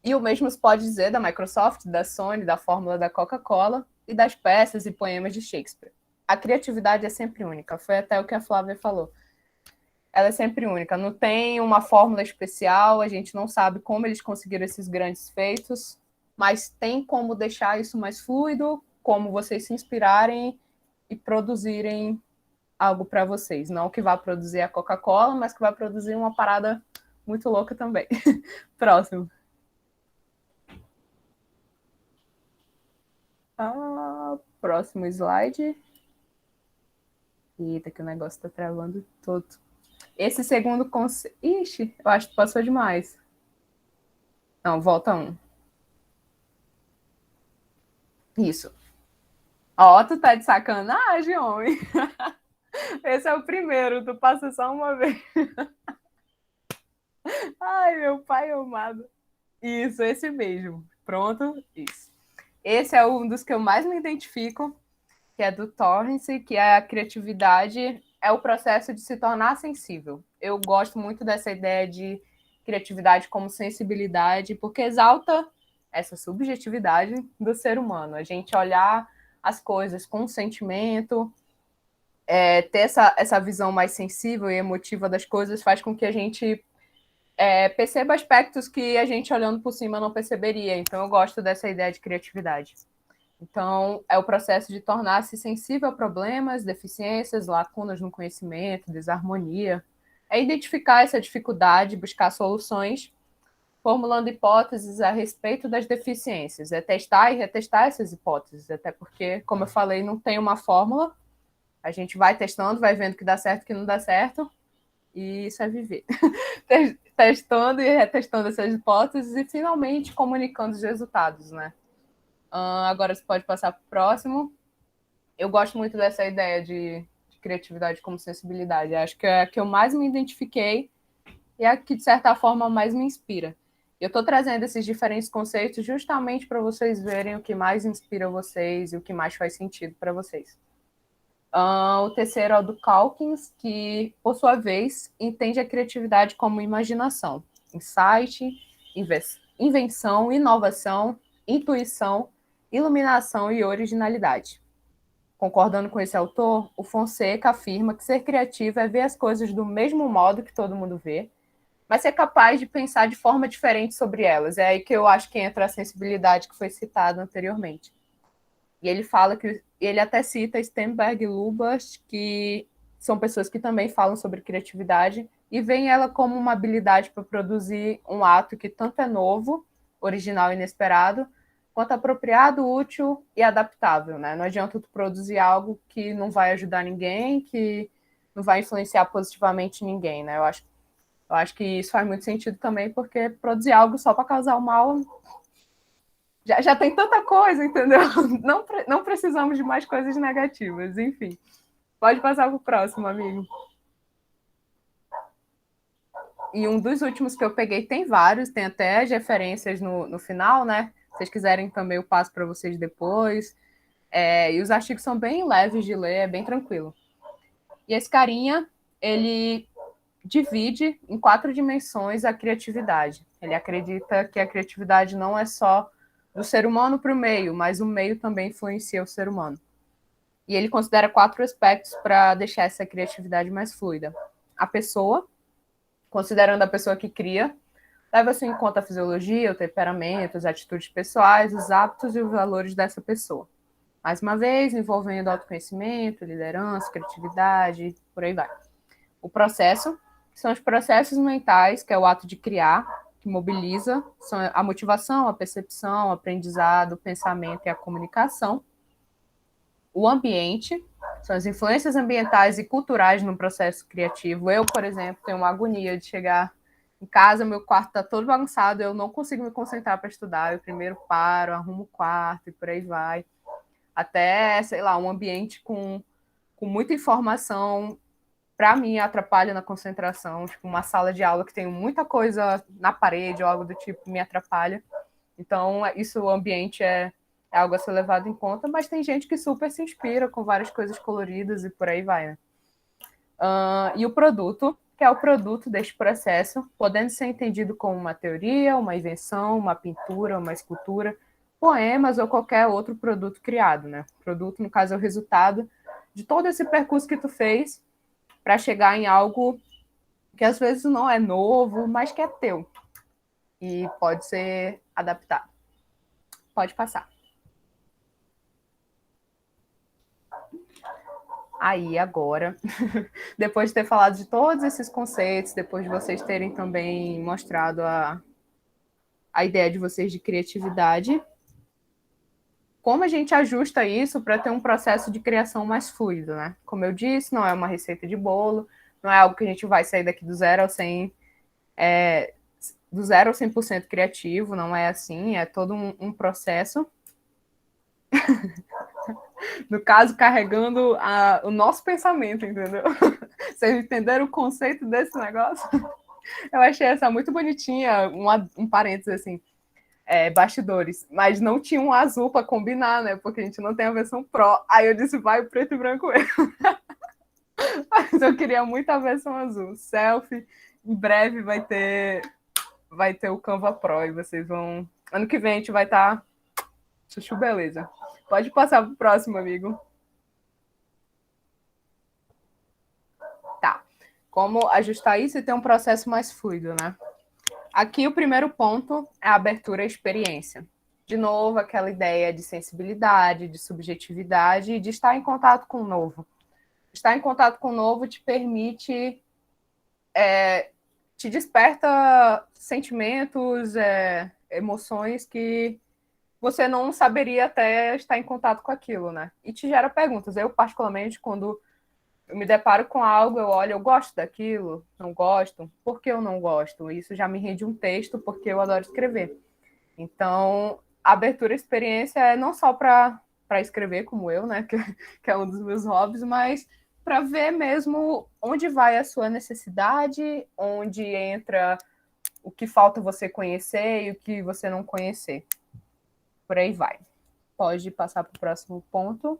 E o mesmo se pode dizer da Microsoft, da Sony, da fórmula da Coca-Cola e das peças e poemas de Shakespeare. A criatividade é sempre única, foi até o que a Flávia falou. Ela é sempre única, não tem uma fórmula especial, a gente não sabe como eles conseguiram esses grandes feitos, mas tem como deixar isso mais fluido, como vocês se inspirarem e produzirem algo para vocês. Não que vá produzir a Coca-Cola, mas que vai produzir uma parada muito louca também. Próximo. Próximo slide. Eita, que o negócio tá travando todo. Esse segundo conceito... Ixi, eu acho que passou demais. Não, volta um. Isso. Ó, tu tá de sacanagem, homem. Esse é o primeiro, tu passa só uma vez. Ai, meu pai amado. Isso, esse mesmo. Pronto, isso. Esse é um dos que eu mais me identifico, que é do Torrance, que é a criatividade é o processo de se tornar sensível. Eu gosto muito dessa ideia de criatividade como sensibilidade, porque exalta essa subjetividade do ser humano. A gente olhar as coisas com sentimento, ter essa visão mais sensível e emotiva das coisas faz com que a gente perceba aspectos que a gente olhando por cima não perceberia. Então, eu gosto dessa ideia de criatividade. Então, é o processo de tornar-se sensível a problemas, deficiências, lacunas no conhecimento, desarmonia. É identificar essa dificuldade, buscar soluções, formulando hipóteses a respeito das deficiências. É testar e retestar essas hipóteses, até porque, como eu falei, não tem uma fórmula. A gente vai testando, vai vendo que dá certo, que não dá certo, e isso é viver. Testando e retestando essas hipóteses e, finalmente, comunicando os resultados, né? Agora você pode passar para o próximo. Eu gosto muito dessa ideia de criatividade como sensibilidade. Acho que é a que eu mais me identifiquei e é a que, de certa forma, mais me inspira. Eu estou trazendo esses diferentes conceitos justamente para vocês verem o que mais inspira vocês e o que mais faz sentido para vocês. O terceiro é o do Calkins, que, por sua vez, entende a criatividade como imaginação, insight, invenção, inovação, intuição, iluminação e originalidade. Concordando com esse autor, o Fonseca afirma que ser criativo é ver as coisas do mesmo modo que todo mundo vê, mas ser capaz de pensar de forma diferente sobre elas. É aí que eu acho que entra a sensibilidade que foi citada anteriormente. E ele fala que ele até cita Sternberg e Lubbers, que são pessoas que também falam sobre criatividade e veem ela como uma habilidade para produzir um ato que tanto é novo, original e inesperado, quanto apropriado, útil e adaptável, né? Não adianta tu produzir algo que não vai ajudar ninguém, que não vai influenciar positivamente ninguém, né? Eu acho que isso faz muito sentido também, porque produzir algo só para causar o mal já tem tanta coisa, entendeu? Não precisamos de mais coisas negativas, enfim. Pode passar para o próximo, amigo. e um dos últimos que eu peguei tem vários, tem até as referências no final, né? Se vocês quiserem também eu passo para vocês depois. E os artigos são bem leves de ler, é bem tranquilo. E esse carinha, ele divide em 4 dimensões a criatividade. Ele acredita que a criatividade não é só do ser humano para o meio, mas o meio também influencia o ser humano. E ele considera 4 aspectos para deixar essa criatividade mais fluida. A pessoa, considerando a pessoa que cria, leva-se em conta a fisiologia, o temperamento, as atitudes pessoais, os hábitos e os valores dessa pessoa. Mais uma vez, envolvendo autoconhecimento, liderança, criatividade, por aí vai. O processo, que são os processos mentais, que é o ato de criar, que mobiliza, são a motivação, a percepção, o aprendizado, o pensamento e a comunicação. O ambiente, são as influências ambientais e culturais no processo criativo. Eu, por exemplo, tenho uma agonia de chegar em casa, meu quarto está todo bagunçado, eu não consigo me concentrar para estudar, eu primeiro paro, arrumo o quarto e por aí vai. Até, sei lá, um ambiente com muita informação, para mim, atrapalha na concentração. Tipo, uma sala de aula que tem muita coisa na parede ou algo do tipo me atrapalha. Então, isso, o ambiente é algo a ser levado em conta, mas tem gente que super se inspira com várias coisas coloridas e por aí vai, né? E o produto, que é o produto deste processo, podendo ser entendido como uma teoria, uma invenção, uma pintura, uma escultura, poemas ou qualquer outro produto criado, né? Produto, no caso, é o resultado de todo esse percurso que tu fez para chegar em algo que às vezes não é novo, mas que é teu e pode ser adaptado. Pode passar. Aí, agora, depois de ter falado de todos esses conceitos, depois de vocês terem também mostrado a ideia de vocês de criatividade, como a gente ajusta isso para ter um processo de criação mais fluido, né? Como eu disse, não é uma receita de bolo, não é algo que a gente vai sair daqui do 0 ao 100%, do 0 ao 100% criativo, não é assim, é todo um processo. No caso, carregando o nosso pensamento, entendeu? Vocês entenderam o conceito desse negócio? Eu achei essa muito bonitinha, um parênteses assim, bastidores, mas não tinha um azul para combinar, né? Porque a gente não tem a versão Pro. Aí eu disse, vai o preto e branco mesmo. Mas eu queria muito a versão azul. Selfie, em breve vai ter o Canva Pro e vocês vão... Ano que vem a gente vai estar... Chuchu, beleza. Pode passar pro próximo, amigo. Tá. Como ajustar isso e ter um processo mais fluido, né? Aqui o primeiro ponto é a abertura à experiência. De novo, aquela ideia de sensibilidade, de subjetividade e de estar em contato com o novo. Estar em contato com o novo te permite... te desperta sentimentos, emoções que você não saberia até estar em contato com aquilo, né? E te gera perguntas. Eu, particularmente, quando eu me deparo com algo, eu olho, eu gosto daquilo, não gosto, por que eu não gosto? Isso já me rende um texto, porque eu adoro escrever. Então, a abertura à experiência é não só para escrever, como eu, né? Que é um dos meus hobbies, mas para ver mesmo onde vai a sua necessidade, onde entra o que falta você conhecer e o que você não conhecer. Por aí vai. Pode passar para o próximo ponto.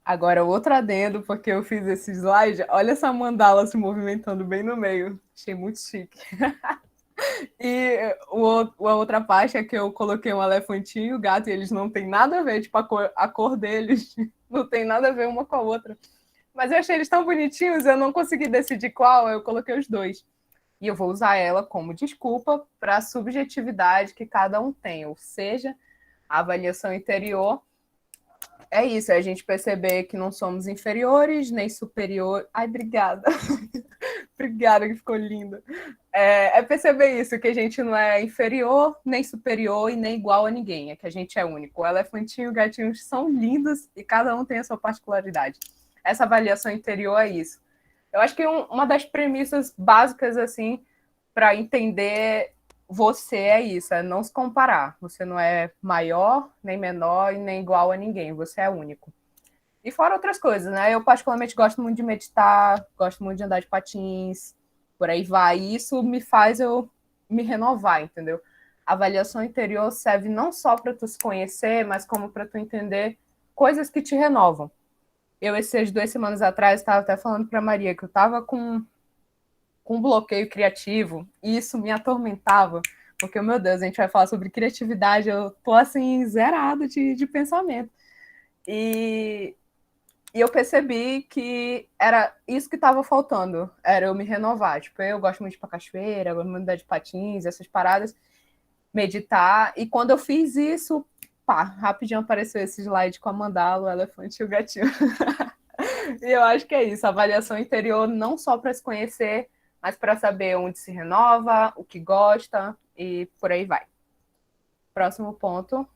Agora, outro adendo, porque eu fiz esse slide. Olha essa mandala se movimentando bem no meio. Achei muito chique. E a outra parte é que eu coloquei um elefantinho e o gato, e eles não têm nada a ver. Tipo, a cor deles não tem nada a ver uma com a outra. Mas eu achei eles tão bonitinhos, eu não consegui decidir qual, eu coloquei os dois. E eu vou usar ela como desculpa para a subjetividade que cada um tem, ou seja, a avaliação interior é isso, é a gente perceber que não somos inferiores nem superiores. Ai, obrigada. Obrigada, que ficou linda. É perceber isso, que a gente não é inferior, nem superior e nem igual a ninguém, é que a gente é único. O elefantinho e o gatinho são lindos e cada um tem a sua particularidade. Essa avaliação interior é isso. Eu acho que uma das premissas básicas, assim, para entender você é isso, é não se comparar. Você não é maior, nem menor e nem igual a ninguém, você é único. E fora outras coisas, né? Eu particularmente gosto muito de meditar, gosto muito de andar de patins, por aí vai. E isso me faz eu me renovar, entendeu? A avaliação interior serve não só para tu se conhecer, mas como para tu entender coisas que te renovam. Eu, essas 2 semanas atrás, estava até falando para Maria que eu estava com um bloqueio criativo, e isso me atormentava, porque, meu Deus, a gente vai falar sobre criatividade, eu tô, assim, zerado de pensamento. E eu percebi que era isso que estava faltando, era eu me renovar. Tipo, eu gosto muito de ir pra cachoeira, eu gosto muito de andar de patins, essas paradas, meditar, e quando eu fiz isso, pá, rapidinho apareceu esse slide com a mandala, o elefante e o gatinho. E eu acho que é isso, avaliação interior não só para se conhecer, mas para saber onde se renova, o que gosta e por aí vai. Próximo ponto.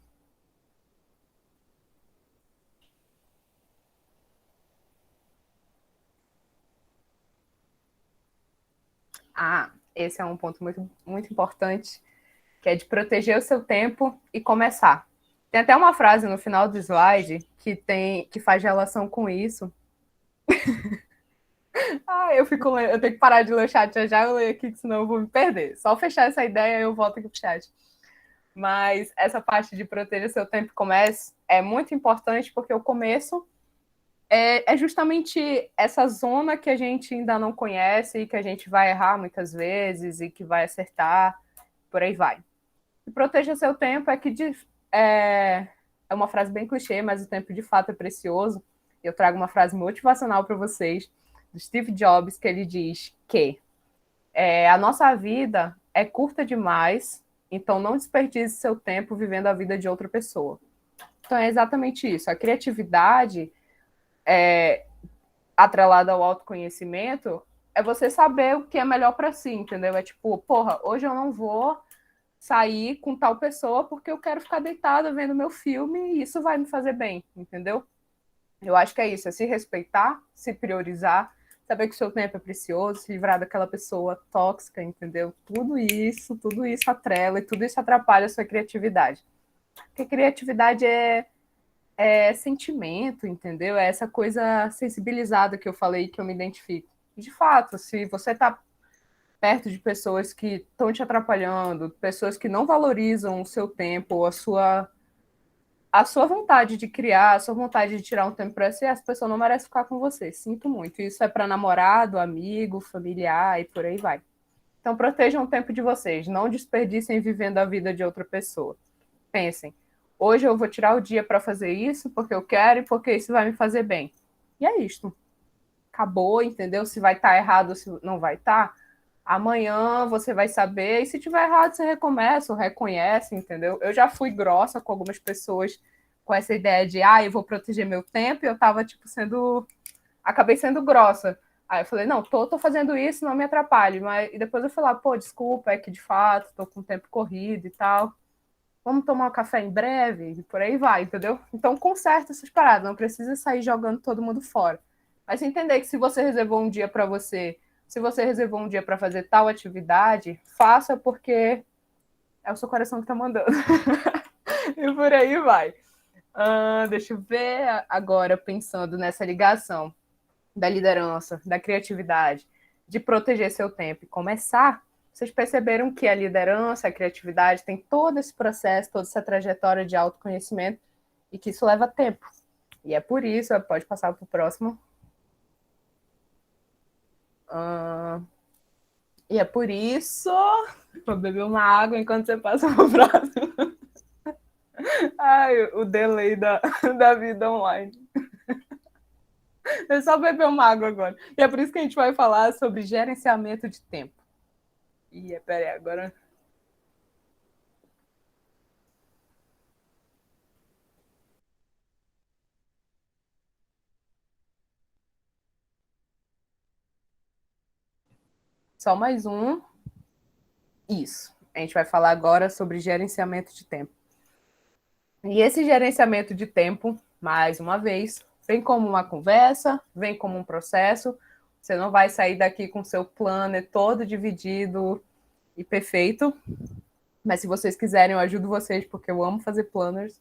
Esse é um ponto muito, muito importante, que é de proteger o seu tempo e começar. Tem até uma frase no final do slide que faz relação com isso. Eu tenho que parar de ler o chat já eu leio aqui, senão eu vou me perder. Só fechar essa ideia eu volto aqui pro chat. Mas essa parte de proteger seu tempo e comece é muito importante, porque o começo é justamente essa zona que a gente ainda não conhece e que a gente vai errar muitas vezes e que vai acertar, por aí vai. E proteja seu tempo é uma frase bem clichê, mas o tempo de fato é precioso. Eu trago uma frase motivacional para vocês, do Steve Jobs, que ele diz que a nossa vida é curta demais, então não desperdice seu tempo vivendo a vida de outra pessoa. Então é exatamente isso. A criatividade, atrelada ao autoconhecimento, é você saber o que é melhor para si, entendeu? É tipo, porra, hoje eu não vou sair com tal pessoa porque eu quero ficar deitada vendo meu filme e isso vai me fazer bem, entendeu? Eu acho que é isso, é se respeitar, se priorizar, saber que o seu tempo é precioso, se livrar daquela pessoa tóxica, entendeu? Tudo isso atrela e tudo isso atrapalha a sua criatividade. Porque criatividade é sentimento, entendeu? É essa coisa sensibilizada que eu falei, que eu me identifico. E, de fato, se você está perto de pessoas que estão te atrapalhando, pessoas que não valorizam o seu tempo, a sua vontade de criar, a sua vontade de tirar um tempo para si, essa pessoa não merece ficar com você. Sinto muito. Isso é para namorado, amigo, familiar e por aí vai. Então, protejam o tempo de vocês. Não desperdicem vivendo a vida de outra pessoa. Pensem, hoje eu vou tirar o dia para fazer isso porque eu quero e porque isso vai me fazer bem. E é isto. Acabou, entendeu? Se vai estar errado ou se não vai estar, amanhã você vai saber, e se tiver errado, você recomeça ou reconhece, entendeu? Eu já fui grossa com algumas pessoas com essa ideia de, eu vou proteger meu tempo, e eu tava, tipo, acabei sendo grossa. Aí eu falei, não, tô fazendo isso, não me atrapalhe, e depois eu falei, pô, desculpa, é que de fato, tô com o tempo corrido e tal, vamos tomar um café em breve, e por aí vai, entendeu? Então, conserta essas paradas, não precisa sair jogando todo mundo fora. Mas entender que se você reservou um dia para você, se você reservou um dia para fazer tal atividade, faça porque é o seu coração que está mandando. E por aí vai. Deixa eu ver agora, pensando nessa ligação da liderança, da criatividade, de proteger seu tempo e começar. Vocês perceberam que a liderança, a criatividade tem todo esse processo, toda essa trajetória de autoconhecimento e que isso leva tempo. E é por isso, pode passar para o próximo. E é por isso. Vou beber uma água enquanto você passa para o próximo. O delay da vida online. É só beber uma água agora. E é por isso que a gente vai falar sobre gerenciamento de tempo. Peraí, agora. Só mais um. Isso. A gente vai falar agora sobre gerenciamento de tempo. E esse gerenciamento de tempo, mais uma vez, vem como uma conversa, vem como um processo. Você não vai sair daqui com seu planner todo dividido e perfeito. Mas se vocês quiserem, eu ajudo vocês, porque eu amo fazer planners.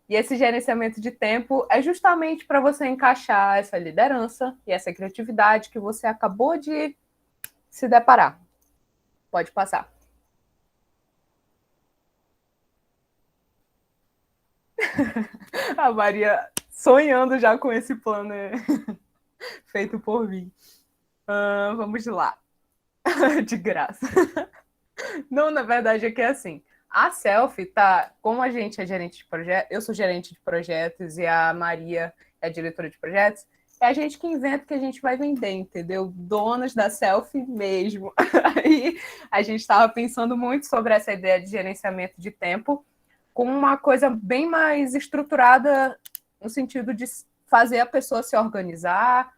E esse gerenciamento de tempo é justamente para você encaixar essa liderança e essa criatividade que você acabou de se deparar. Pode passar. A Maria sonhando já com esse plano feito por mim. Vamos lá. De graça. Não, na verdade é que é assim. A Selfie tá, como a gente é gerente de projetos, eu sou gerente de projetos e a Maria é diretora de projetos, é a gente que inventa o que a gente vai vender, entendeu? Donas da Selfie mesmo. Aí a gente estava pensando muito sobre essa ideia de gerenciamento de tempo com uma coisa bem mais estruturada no sentido de fazer a pessoa se organizar,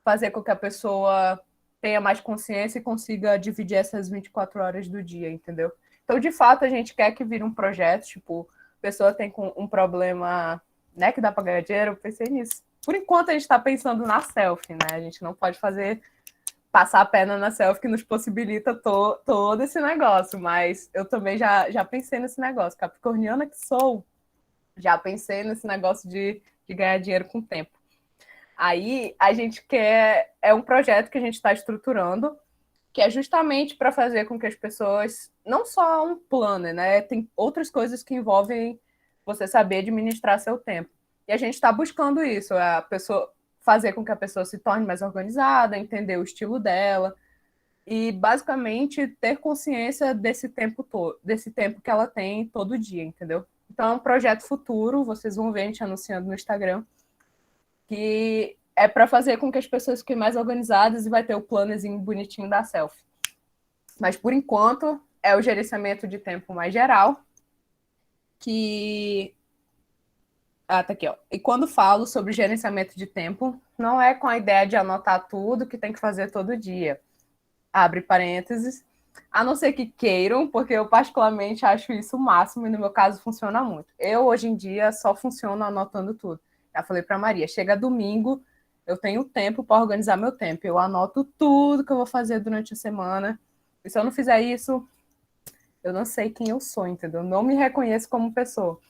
fazer com que a pessoa tenha mais consciência e consiga dividir essas 24 horas do dia, entendeu? Então, de fato, a gente quer que vire um projeto, tipo, a pessoa tem um problema, né, que dá para ganhar dinheiro, eu pensei nisso. Por enquanto, a gente está pensando na Selfie, né? A gente não pode passar a perna na Selfie que nos possibilita todo esse negócio, mas eu também já pensei nesse negócio. Capricorniana que sou, já pensei nesse negócio de ganhar dinheiro com o tempo. Aí a gente quer, é um projeto que a gente está estruturando, que é justamente para fazer com que as pessoas, não só um planner, né? Tem outras coisas que envolvem você saber administrar seu tempo. E a gente está buscando isso, a pessoa fazer com que a pessoa se torne mais organizada, entender o estilo dela e basicamente ter consciência desse tempo todo, desse tempo que ela tem todo dia, entendeu? Então é um projeto futuro, vocês vão ver a gente anunciando no Instagram, que é para fazer com que as pessoas fiquem mais organizadas e vai ter o plannerzinho bonitinho da Selfie. Mas, por enquanto, é o gerenciamento de tempo mais geral, que... tá aqui, ó. E quando falo sobre gerenciamento de tempo, não é com a ideia de anotar tudo que tem que fazer todo dia. Abre parênteses. A não ser que queiram, porque eu particularmente acho isso o máximo e no meu caso funciona muito. Eu, hoje em dia, só funciono anotando tudo. Já falei para Maria, chega domingo, eu tenho tempo para organizar meu tempo. Eu anoto tudo que eu vou fazer durante a semana. E se eu não fizer isso, eu não sei quem eu sou, entendeu? Eu não me reconheço como pessoa.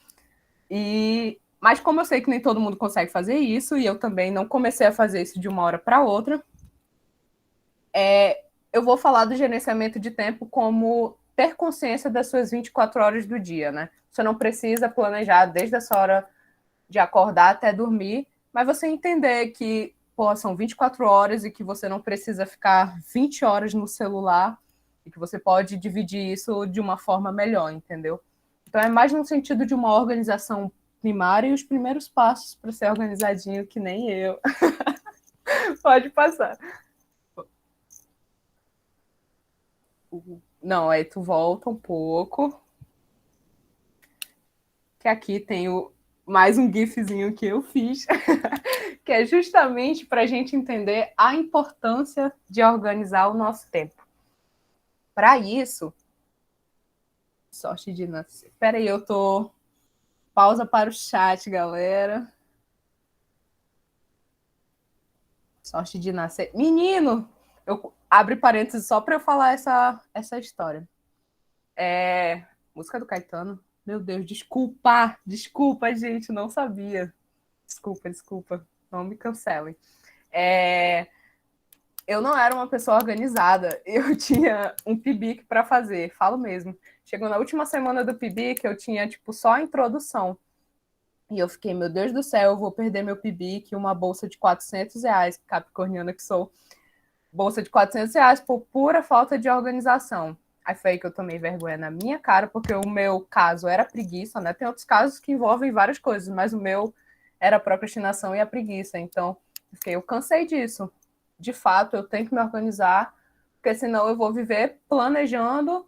Mas como eu sei que nem todo mundo consegue fazer isso, e eu também não comecei a fazer isso de uma hora para outra, eu vou falar do gerenciamento de tempo como ter consciência das suas 24 horas do dia, né? Você não precisa planejar desde a sua hora de acordar até dormir, mas você entender que, são 24 horas e que você não precisa ficar 20 horas no celular e que você pode dividir isso de uma forma melhor, entendeu? Então é mais no sentido de uma organização primária e os primeiros passos para ser organizadinho que nem eu. Pode passar. Não, aí tu volta um pouco. Que aqui tem mais um gifzinho que eu fiz, que é justamente para a gente entender a importância de organizar o nosso tempo. Para isso, sorte de nascer. Espera aí, eu tô... Pausa para o chat, galera. Sorte de nascer. Menino! Eu abro parênteses só para eu falar essa história. Música do Caetano. Meu Deus, desculpa, gente, não sabia. Desculpa, não me cancelem. Eu não era uma pessoa organizada, eu tinha um PIBIC para fazer, falo mesmo. Chegou na última semana do PIBIC, eu tinha, só a introdução. E eu fiquei, meu Deus do céu, eu vou perder meu PIBIC, uma bolsa de R$400, capricorniana que sou. Bolsa de R$400 por pura falta de organização. Aí foi aí que eu tomei vergonha na minha cara, porque o meu caso era preguiça, né? Tem outros casos que envolvem várias coisas, mas o meu era a procrastinação e a preguiça. Então, eu cansei disso. De fato, eu tenho que me organizar, porque senão eu vou viver planejando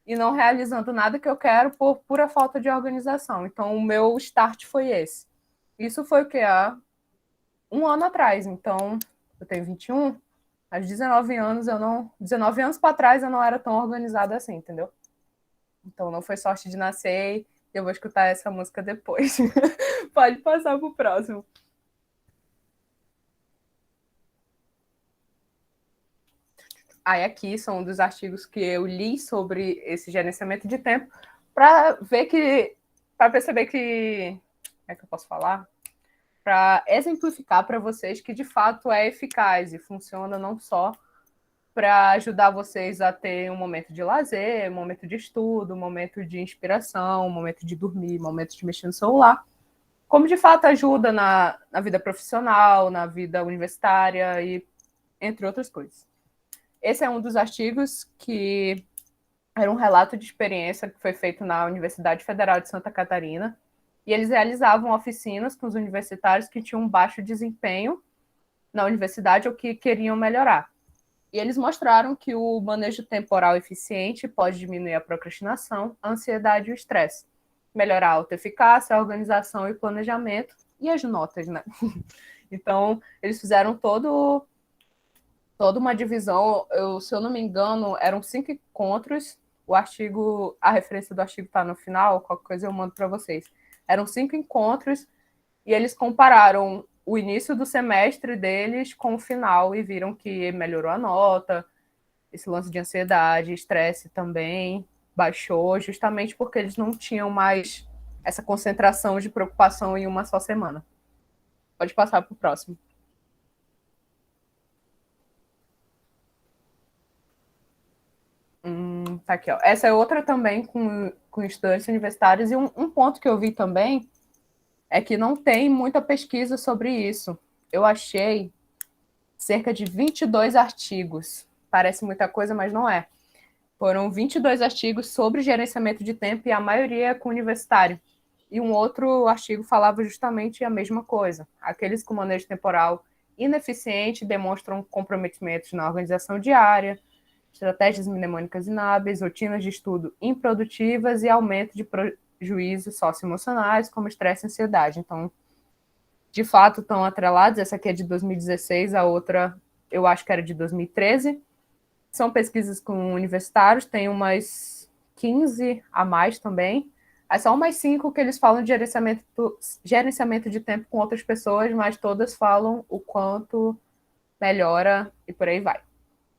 e não realizando nada que eu quero por pura falta de organização. Então, o meu start foi esse. Isso foi o que? Há um ano atrás. Então, eu tenho 21, aos 19 anos 19 anos para trás eu não era tão organizada assim, entendeu? Então não foi sorte de nascer e eu vou escutar essa música depois. Pode passar pro próximo. Aí aqui são um dos artigos que eu li sobre esse gerenciamento de tempo para perceber que é que eu posso falar? Para exemplificar para vocês que de fato é eficaz e funciona não só para ajudar vocês a ter um momento de lazer, um momento de estudo, um momento de inspiração, um momento de dormir, um momento de mexer no celular, como de fato ajuda na vida profissional, na vida universitária e entre outras coisas. Esse é um dos artigos que era um relato de experiência que foi feito na Universidade Federal de Santa Catarina, e eles realizavam oficinas com os universitários que tinham um baixo desempenho na universidade ou que queriam melhorar. E eles mostraram que o manejo temporal eficiente pode diminuir a procrastinação, a ansiedade e o estresse, melhorar a autoeficácia, a organização e o planejamento e as notas, né? Então, eles fizeram toda uma divisão, se eu não me engano, eram 5 encontros, a referência do artigo está no final, qualquer coisa eu mando para vocês. Eram 5 encontros e eles compararam o início do semestre deles com o final e viram que melhorou a nota, esse lance de ansiedade, estresse também baixou, justamente porque eles não tinham mais essa concentração de preocupação em uma só semana. Pode passar para o próximo. Tá aqui, ó. Essa é outra também com estudantes universitários, e um ponto que eu vi também é que não tem muita pesquisa sobre isso. Eu achei cerca de 22 artigos. Parece muita coisa, mas não é. Foram 22 artigos sobre gerenciamento de tempo e a maioria com universitário. E um outro artigo falava justamente a mesma coisa. Aqueles com manejo temporal ineficiente demonstram comprometimentos na organização diária, estratégias mnemônicas inábeis, rotinas de estudo improdutivas e aumento de prejuízos socioemocionais, como estresse e ansiedade. Então, de fato, estão atrelados. Essa aqui é de 2016, a outra eu acho que era de 2013. São pesquisas com universitários, tem umas 15 a mais também. Aí são umas 5 que eles falam de gerenciamento de tempo com outras pessoas, mas todas falam o quanto melhora e por aí vai.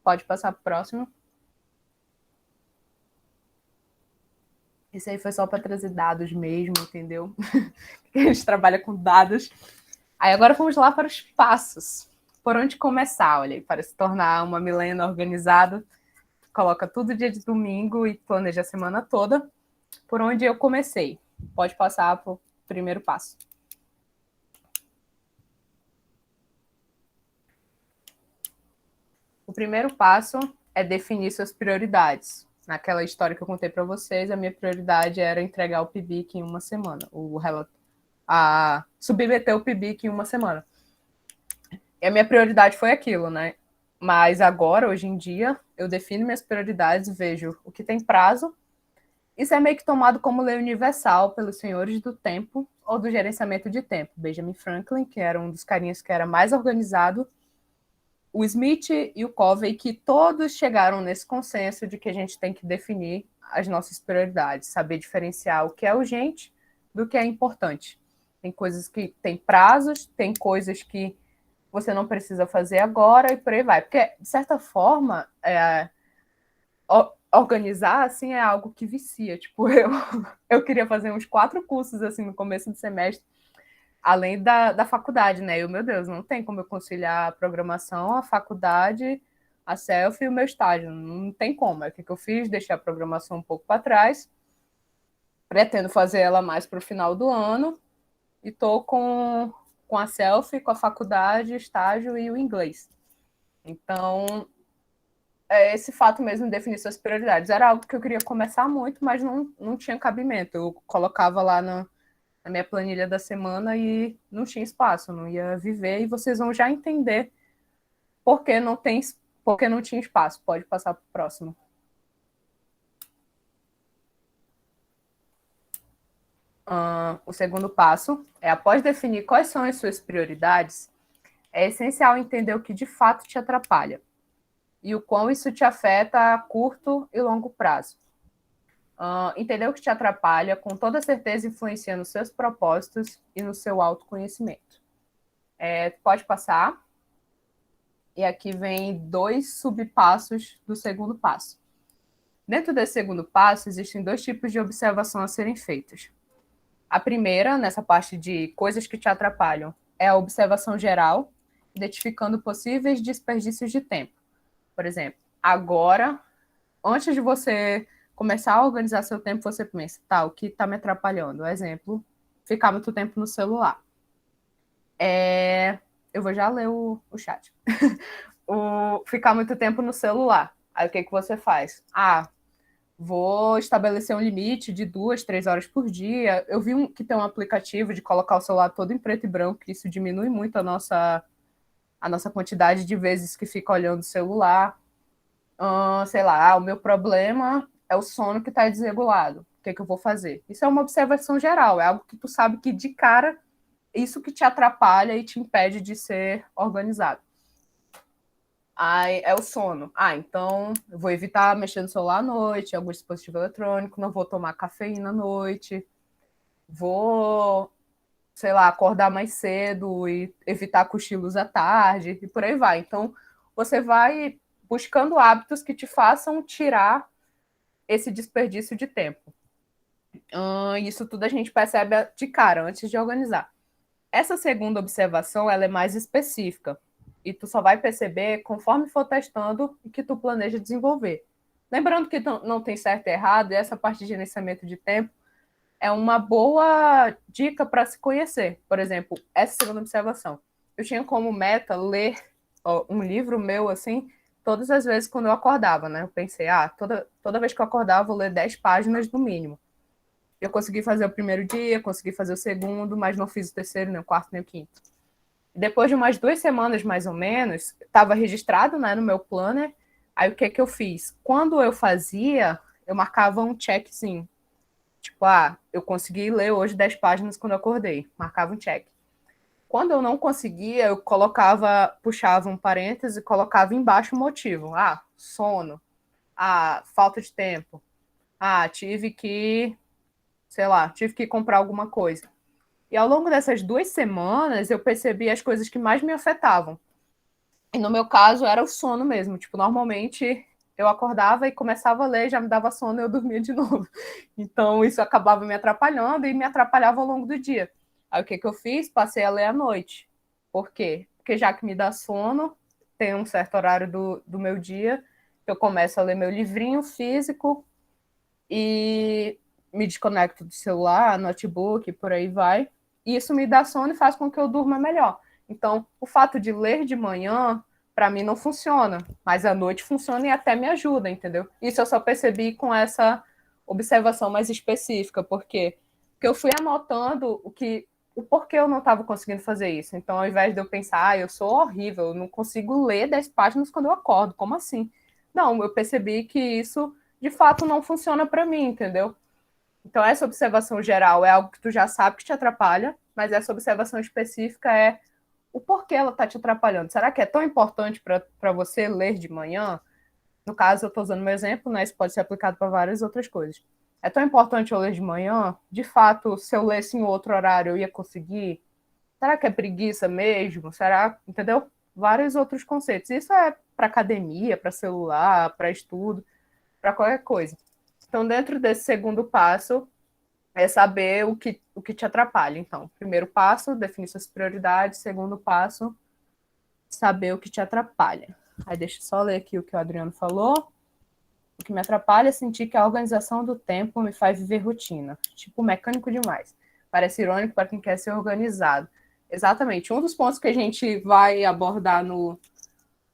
Pode passar para o próximo. Esse aí foi só para trazer dados mesmo, entendeu? A gente trabalha com dados. Aí agora vamos lá para os passos. Por onde começar? Olha, para se tornar uma milena organizada, coloca tudo dia de domingo e planeja a semana toda. Por onde eu comecei? Pode passar para o primeiro passo. O primeiro passo é definir suas prioridades. Naquela história que eu contei para vocês, a minha prioridade era entregar o PIBIC em uma semana, submeter o PIBIC em uma semana. E a minha prioridade foi aquilo, né? Mas agora, hoje em dia, eu defino minhas prioridades, vejo o que tem prazo. Isso é meio que tomado como lei universal pelos senhores do tempo ou do gerenciamento de tempo. Benjamin Franklin, que era um dos carinhas que era mais organizado, o Smith e o Covey, que todos chegaram nesse consenso de que a gente tem que definir as nossas prioridades, saber diferenciar o que é urgente do que é importante. Tem coisas que têm prazos, tem coisas que você não precisa fazer agora e por aí vai. Porque, de certa forma, organizar, assim, é algo que vicia. Tipo, eu queria fazer uns 4 cursos, assim, no começo do semestre, além da faculdade, né? E, meu Deus, não tem como eu conciliar a programação, a faculdade, a selfie e o meu estágio. Não tem como. É o que eu fiz? Deixei a programação um pouco para trás, pretendo fazer ela mais para o final do ano, e estou com a selfie, com a faculdade, estágio e o inglês. Então, esse fato mesmo de definir suas prioridades. Era algo que eu queria começar muito, mas não tinha cabimento. Eu colocava lá na minha planilha da semana e não tinha espaço, não ia viver, e vocês vão já entender por que não tinha espaço. Pode passar para o próximo. O segundo passo é, após definir quais são as suas prioridades, é essencial entender o que de fato te atrapalha e o quão isso te afeta a curto e longo prazo. Entender o que te atrapalha, com toda certeza influencia nos seus propósitos e no seu autoconhecimento. Pode passar. E aqui vem 2 subpassos do segundo passo. Dentro desse segundo passo, existem 2 tipos de observação a serem feitas. A primeira, nessa parte de coisas que te atrapalham, é a observação geral, identificando possíveis desperdícios de tempo. Por exemplo, agora, antes de você começar a organizar seu tempo, você pensa, tá, o que está me atrapalhando? Exemplo, ficar muito tempo no celular. Eu vou já ler o chat. Ficar muito tempo no celular. Aí o que você faz? Vou estabelecer um limite de 2, 3 horas por dia. Eu vi que tem um aplicativo de colocar o celular todo em preto e branco, que isso diminui muito a nossa quantidade de vezes que fica olhando o celular. Sei lá, o meu problema é o sono que está desregulado. O que eu vou fazer? Isso é uma observação geral, é algo que tu sabe que de cara isso que te atrapalha e te impede de ser organizado. É o sono. Então eu vou evitar mexer no celular à noite, algum dispositivo eletrônico, não vou tomar cafeína à noite, vou, sei lá, acordar mais cedo e evitar cochilos à tarde, e por aí vai. Então, você vai buscando hábitos que te façam tirar esse desperdício de tempo. Isso tudo a gente percebe de cara, antes de organizar. Essa segunda observação, ela é mais específica, e tu só vai perceber conforme for testando o que tu planeja desenvolver. Lembrando que não tem certo e errado, e essa parte de gerenciamento de tempo é uma boa dica para se conhecer. Por exemplo, essa segunda observação. Eu tinha como meta ler um livro meu, assim, todas as vezes quando eu acordava, né? Eu pensei, toda vez que eu acordava, eu vou ler 10 páginas no mínimo. Eu consegui fazer o primeiro dia, consegui fazer o segundo, mas não fiz o terceiro, nem o quarto, nem o quinto. Depois de umas 2 semanas, mais ou menos, estava registrado, né, no meu planner. Aí o que eu fiz? Quando eu fazia, eu marcava um checkzinho. Tipo, eu consegui ler hoje 10 páginas quando eu acordei. Marcava um check. Quando eu não conseguia, eu puxava um parêntese e colocava embaixo o motivo. Sono. Falta de tempo. Tive que comprar alguma coisa. E ao longo dessas 2 semanas, eu percebi as coisas que mais me afetavam. E no meu caso, era o sono mesmo. Tipo, normalmente eu acordava e começava a ler, já me dava sono e eu dormia de novo. Então, isso acabava me atrapalhando e me atrapalhava ao longo do dia. Aí, o que eu fiz? Passei a ler à noite. Por quê? Porque já que me dá sono, tem um certo horário do meu dia, eu começo a ler meu livrinho físico e me desconecto do celular, notebook, por aí vai. E isso me dá sono e faz com que eu durma melhor. Então, o fato de ler de manhã, para mim, não funciona. Mas à noite funciona e até me ajuda, entendeu? Isso eu só percebi com essa observação mais específica. Por quê? Porque eu fui anotando o porquê eu não estava conseguindo fazer isso. Então, ao invés de eu pensar, eu sou horrível, eu não consigo ler 10 páginas quando eu acordo. Como assim? Não, eu percebi que isso, de fato, não funciona para mim, entendeu? Então, essa observação geral é algo que tu já sabe que te atrapalha, mas essa observação específica é o porquê ela está te atrapalhando. Será que é tão importante para você ler de manhã? No caso, eu estou usando meu exemplo, né? Isso pode ser aplicado para várias outras coisas. É tão importante eu ler de manhã? De fato, se eu lesse em outro horário, eu ia conseguir? Será que é preguiça mesmo? Será? Entendeu? Vários outros conceitos. Isso é para academia, para celular, para estudo, para qualquer coisa. Então, dentro desse segundo passo, é saber o que te atrapalha. Então, primeiro passo, definir suas prioridades. Segundo passo, saber o que te atrapalha. Aí deixa eu só ler aqui o que o Adriano falou. O que me atrapalha é sentir que a organização do tempo me faz viver rotina. Tipo, mecânico demais. Parece irônico para quem quer ser organizado. Exatamente. Um dos pontos que a gente vai abordar no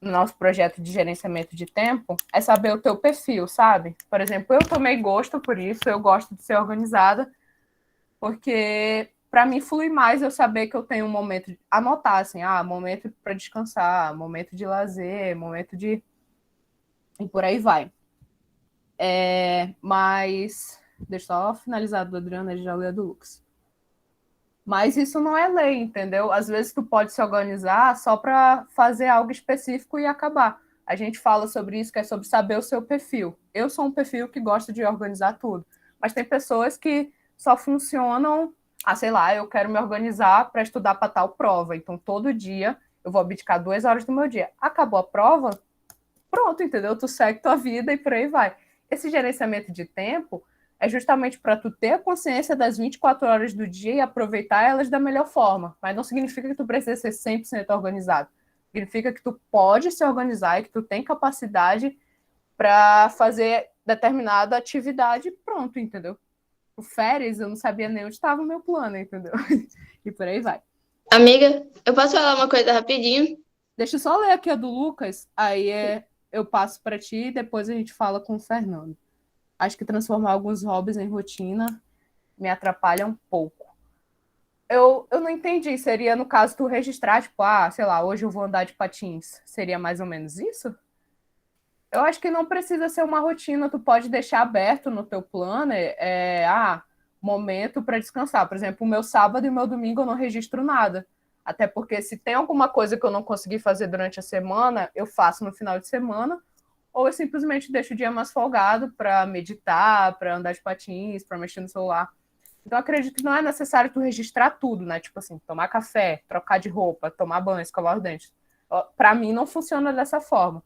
nosso projeto de gerenciamento de tempo é saber o teu perfil, sabe? Por exemplo, eu tomei gosto por isso, eu gosto de ser organizada, porque para mim flui mais eu saber que eu tenho um momento de anotar, assim, momento para descansar, momento de lazer, momento de... e por aí vai. Mas, deixa eu só finalizar do Adriano, ele já leu a do Lucas. Mas isso não é lei, entendeu? Às vezes tu pode se organizar só para fazer algo específico e acabar. A gente fala sobre isso, que é sobre saber o seu perfil. Eu sou um perfil que gosta de organizar tudo. Mas tem pessoas que só funcionam... sei lá, eu quero me organizar para estudar para tal prova. Então, todo dia eu vou abdicar 2 horas do meu dia. Acabou a prova, pronto, entendeu? Tu segue tua vida e por aí vai. Esse gerenciamento de tempo é justamente para tu ter a consciência das 24 horas do dia e aproveitar elas da melhor forma. Mas não significa que tu precisa ser 100% organizado. Significa que tu pode se organizar e que tu tem capacidade para fazer determinada atividade e pronto, entendeu? O férias, eu não sabia nem onde estava o meu plano, entendeu? E por aí vai. Amiga, eu posso falar uma coisa rapidinho? Deixa eu só ler aqui a do Lucas, aí eu passo para ti e depois a gente fala com o Fernando. Acho que transformar alguns hobbies em rotina me atrapalha um pouco. Eu não entendi. Seria, no caso, tu registrar, tipo, sei lá, hoje eu vou andar de patins. Seria mais ou menos isso? Eu acho que não precisa ser uma rotina. Tu pode deixar aberto no teu planner, momento para descansar. Por exemplo, o meu sábado e o meu domingo eu não registro nada. Até porque se tem alguma coisa que eu não consegui fazer durante a semana, eu faço no final de semana, ou eu simplesmente deixo o dia mais folgado para meditar, para andar de patins, para mexer no celular. Então, acredito que não é necessário tu registrar tudo, né? Tipo assim, tomar café, trocar de roupa, tomar banho, escovar os dentes. Para mim, não funciona dessa forma.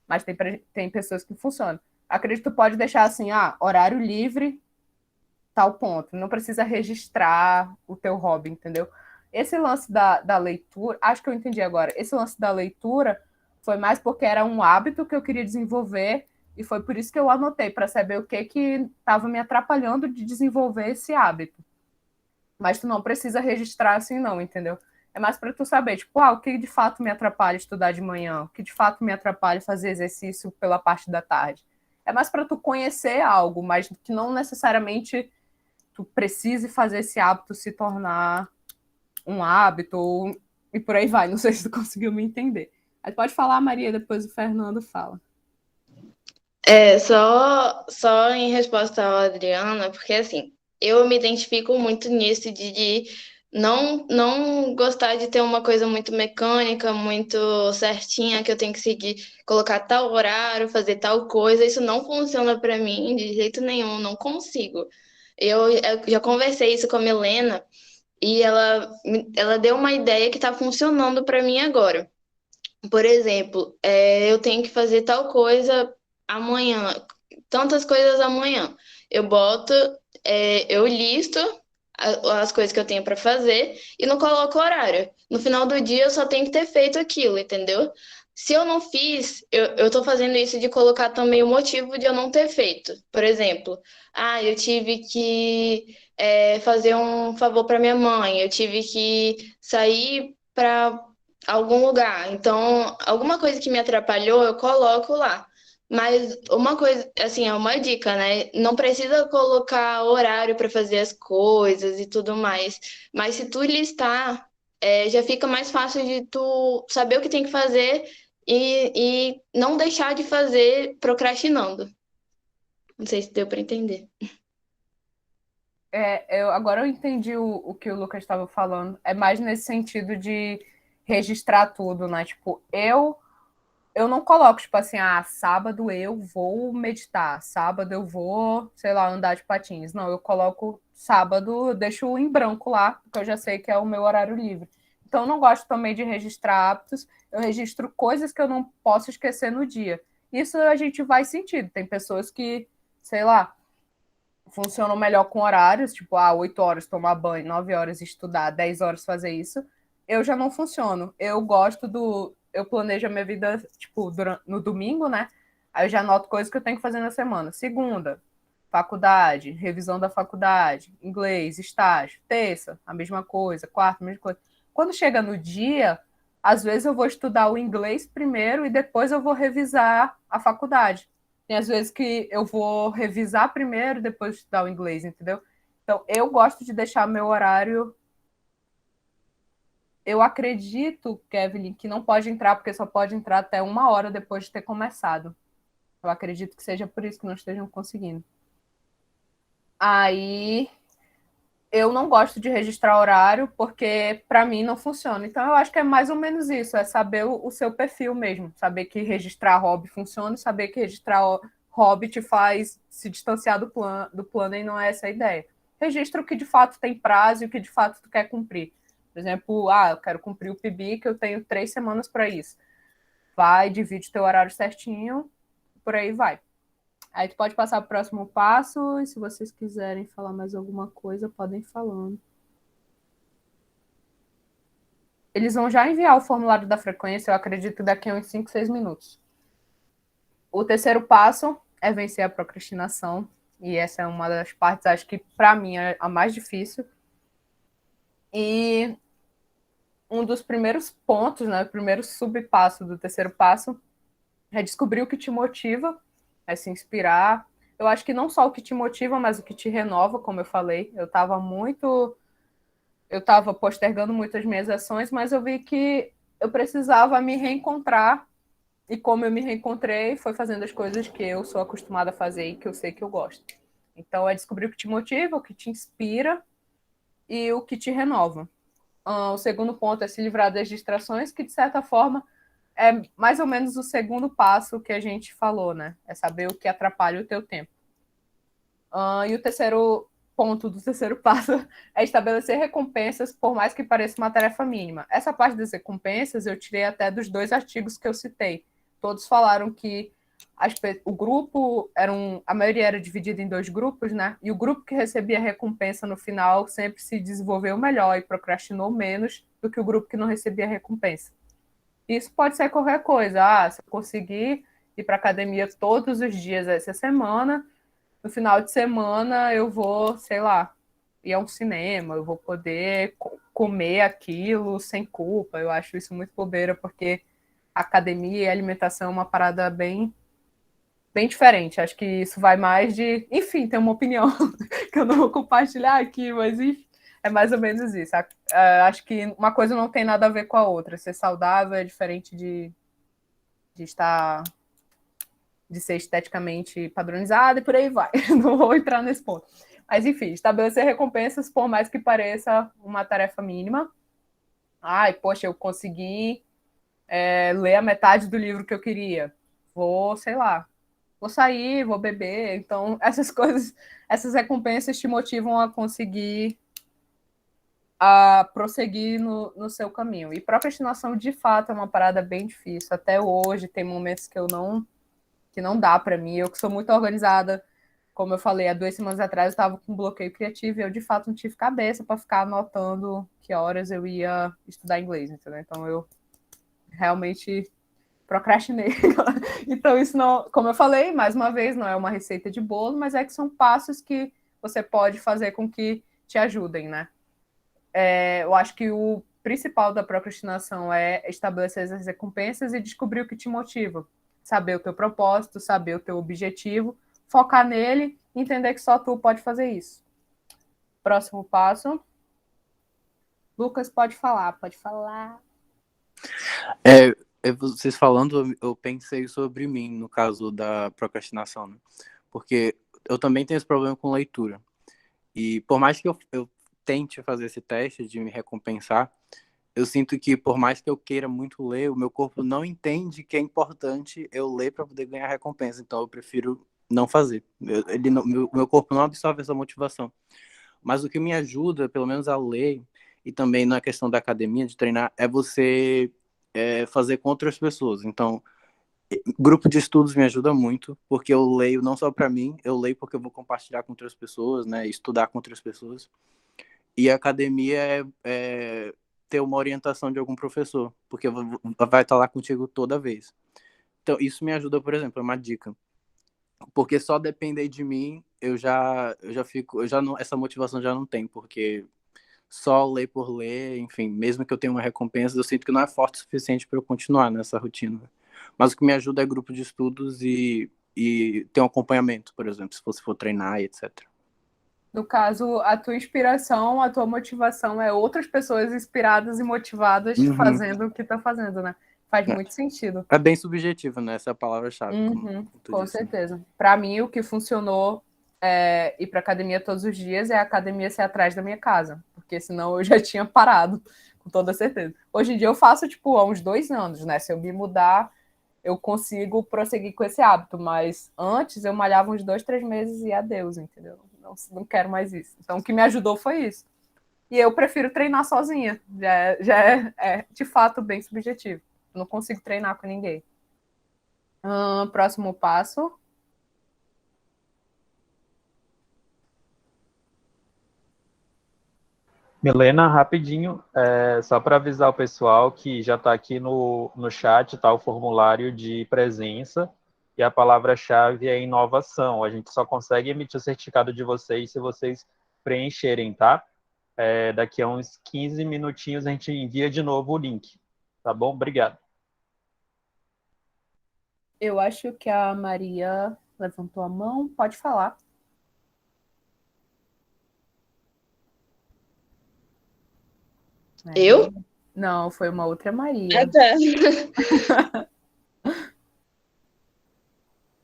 Mas tem pessoas que funcionam. Acredito que tu pode deixar assim, horário livre, tal ponto. Não precisa registrar o teu hobby, entendeu? Esse lance da leitura, acho que eu entendi agora. Esse lance da leitura foi mais porque era um hábito que eu queria desenvolver e foi por isso que eu anotei, para saber o que estava me atrapalhando de desenvolver esse hábito. Mas tu não precisa registrar assim não, entendeu? É mais para tu saber, tipo, o que de fato me atrapalha estudar de manhã, o que de fato me atrapalha fazer exercício pela parte da tarde. É mais para tu conhecer algo, mas que não necessariamente tu precise fazer esse hábito se tornar um hábito e por aí vai. Não sei se tu conseguiu me entender. Mas pode falar, Maria, depois o Fernando fala. Só em resposta à Adriana, porque assim, eu me identifico muito nisso de não gostar de ter uma coisa muito mecânica, muito certinha, que eu tenho que seguir, colocar tal horário, fazer tal coisa. Isso não funciona para mim de jeito nenhum, não consigo. Eu já conversei isso com a Milena e ela deu uma ideia que está funcionando para mim agora. Por exemplo, eu tenho que fazer tal coisa amanhã, tantas coisas amanhã. Eu boto, eu listo as coisas que eu tenho para fazer e não coloco horário. No final do dia eu só tenho que ter feito aquilo, entendeu? Se eu não fiz, eu tô fazendo isso de colocar também o motivo de eu não ter feito. Por exemplo, eu tive que fazer um favor para minha mãe, eu tive que sair para algum lugar. Então, alguma coisa que me atrapalhou, eu coloco lá. Mas uma coisa, assim, é uma dica, né? Não precisa colocar horário para fazer as coisas e tudo mais. Mas se tu listar, já fica mais fácil de tu saber o que tem que fazer e não deixar de fazer procrastinando. Não sei se deu para entender. Agora eu entendi o que o Lucas estava falando. É mais nesse sentido de registrar tudo, né? Tipo, eu não coloco, tipo assim, sábado eu vou meditar, sábado eu vou, sei lá, andar de patins. Não, eu coloco sábado, eu deixo em branco lá, porque eu já sei que é o meu horário livre. Então, eu não gosto também de registrar hábitos, eu registro coisas que eu não posso esquecer no dia. Isso a gente vai sentindo. Tem pessoas que, sei lá, funcionam melhor com horários, tipo, 8 horas tomar banho, 9 horas estudar, 10 horas fazer isso. Eu já não funciono. Eu planejo a minha vida, tipo, no domingo, né? Aí eu já anoto coisas que eu tenho que fazer na semana. Segunda, faculdade, revisão da faculdade, inglês, estágio. Terça, a mesma coisa. Quarta, a mesma coisa. Quando chega no dia, às vezes eu vou estudar o inglês primeiro e depois eu vou revisar a faculdade. Tem às vezes que eu vou revisar primeiro e depois estudar o inglês, entendeu? Então, eu gosto de deixar meu horário. Eu acredito, Kevin, que não pode entrar, porque só pode entrar até 1 hora depois de ter começado. Eu acredito que seja por isso que não estejam conseguindo. Aí, eu não gosto de registrar horário, porque para mim não funciona. Então, eu acho que é mais ou menos isso, é saber o seu perfil mesmo. Saber que registrar hobby funciona e saber que registrar hobby te faz se distanciar do plano e não é essa a ideia. Registra o que de fato tem prazo e o que de fato tu quer cumprir. Por exemplo, eu quero cumprir o PIB, que eu tenho 3 semanas para isso. Vai, divide teu horário certinho, por aí vai. Aí tu pode passar para o próximo passo, e se vocês quiserem falar mais alguma coisa, podem ir falando. Eles vão já enviar o formulário da frequência, eu acredito que daqui a uns 5, 6 minutos. O terceiro passo é vencer a procrastinação, e essa é uma das partes, acho que para mim é a mais difícil. E um dos primeiros pontos, né, o primeiro subpasso do terceiro passo é descobrir o que te motiva, é se inspirar. Eu acho que não só o que te motiva, mas o que te renova, como eu falei. Eu estava postergando muito as minhas ações, mas eu vi que eu precisava me reencontrar, e como eu me reencontrei, foi fazendo as coisas que eu sou acostumada a fazer e que eu sei que eu gosto. Então, é descobrir o que te motiva, o que te inspira e o que te renova. O segundo ponto é se livrar das distrações, que, de certa forma, é mais ou menos o segundo passo que a gente falou, né? É saber o que atrapalha o teu tempo. E o terceiro ponto do terceiro passo é estabelecer recompensas, por mais que pareça uma tarefa mínima. Essa parte das recompensas eu tirei até dos 2 artigos que eu citei. Todos falaram que o grupo a maioria era dividida em 2 grupos, né? E o grupo que recebia recompensa no final sempre se desenvolveu melhor e procrastinou menos do que o grupo que não recebia recompensa. Isso pode ser qualquer coisa. Se eu conseguir ir para a academia todos os dias essa semana, no final de semana eu vou, sei lá, ir a um cinema, eu vou poder comer aquilo sem culpa. Eu acho isso muito bobeira, porque a academia e a alimentação é uma parada bem diferente. Acho que isso vai mais de... Enfim, tem uma opinião que eu não vou compartilhar aqui, mas enfim, é mais ou menos isso. Acho que uma coisa não tem nada a ver com a outra. Ser saudável é diferente de ser esteticamente padronizada e por aí vai. Não vou entrar nesse ponto. Mas, enfim, estabelecer recompensas, por mais que pareça uma tarefa mínima. Poxa, eu consegui ler a metade do livro que eu queria. Vou, sei lá, vou sair, vou beber. Então, essas coisas, essas recompensas te motivam a conseguir prosseguir no seu caminho. E procrastinação, de fato, é uma parada bem difícil. Até hoje, tem momentos que não dá para mim. Eu que sou muito organizada, como eu falei, há 2 semanas atrás eu estava com um bloqueio criativo e eu, de fato, não tive cabeça para ficar anotando que horas eu ia estudar inglês, entendeu? Então, eu realmente procrastinei. Então, isso não, como eu falei, mais uma vez, não é uma receita de bolo, mas é que são passos que você pode fazer com que te ajudem, né? Eu acho que o principal da procrastinação é estabelecer as recompensas e descobrir o que te motiva. Saber o teu propósito, saber o teu objetivo, focar nele e entender que só tu pode fazer isso. Próximo passo. Lucas, pode falar. Vocês falando, eu pensei sobre mim, no caso da procrastinação, né? Porque eu também tenho esse problema com leitura. E por mais que eu tente fazer esse teste de me recompensar, eu sinto que por mais que eu queira muito ler, o meu corpo não entende que é importante eu ler para poder ganhar recompensa. Então eu prefiro não fazer. Meu corpo não absorve essa motivação. Mas o que me ajuda, pelo menos a ler, e também na questão da academia, de treinar, é você fazer com outras pessoas. Então, grupo de estudos me ajuda muito, porque eu leio não só para mim, eu leio porque eu vou compartilhar com outras pessoas, né, estudar com outras pessoas. E a academia é ter uma orientação de algum professor, porque vai estar lá contigo toda vez. Então, isso me ajuda, por exemplo, é uma dica. Porque só depender de mim, essa motivação já não tem, porque só ler por ler, enfim, mesmo que eu tenha uma recompensa, eu sinto que não é forte o suficiente para eu continuar nessa rotina. Mas o que me ajuda é grupo de estudos e ter um acompanhamento, por exemplo, se você for treinar e etc. No caso, a tua inspiração, a tua motivação é outras pessoas inspiradas e motivadas fazendo o que tá fazendo, né? Faz muito sentido. É bem subjetivo, né? Essa é a palavra-chave. Com certeza. Para mim, o que funcionou ir para academia todos os dias é a academia ser atrás da minha casa, porque senão eu já tinha parado, com toda certeza. Hoje em dia eu faço, há uns 2 anos, né? Se eu me mudar, eu consigo prosseguir com esse hábito, mas antes eu malhava uns 2, 3 meses e adeus, entendeu? Não quero mais isso. Então, o que me ajudou foi isso. E eu prefiro treinar sozinha. Já é de fato bem subjetivo. Eu não consigo treinar com ninguém. Próximo passo. Milena, rapidinho, só para avisar o pessoal que já está aqui no chat, tá o formulário de presença, e a palavra-chave é inovação. A gente só consegue emitir o certificado de vocês se vocês preencherem, tá? Daqui a uns 15 minutinhos a gente envia de novo o link. Tá bom? Obrigado. Eu acho que a Maria levantou a mão. Pode falar. Eu? Não, foi uma outra Maria. Tá.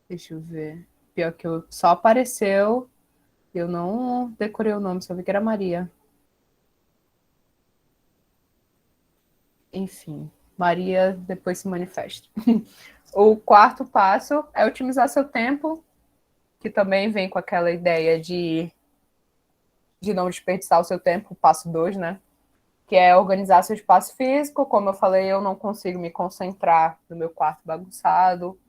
Deixa eu ver. Pior que eu só apareceu, eu não decorei o nome, só vi que era Maria. Enfim, Maria depois se manifesta. O quarto passo é otimizar seu tempo, que também vem com aquela ideia de não desperdiçar o seu tempo, passo 2, né? Que é organizar seu espaço físico. Como eu falei, eu não consigo me concentrar no meu quarto bagunçado,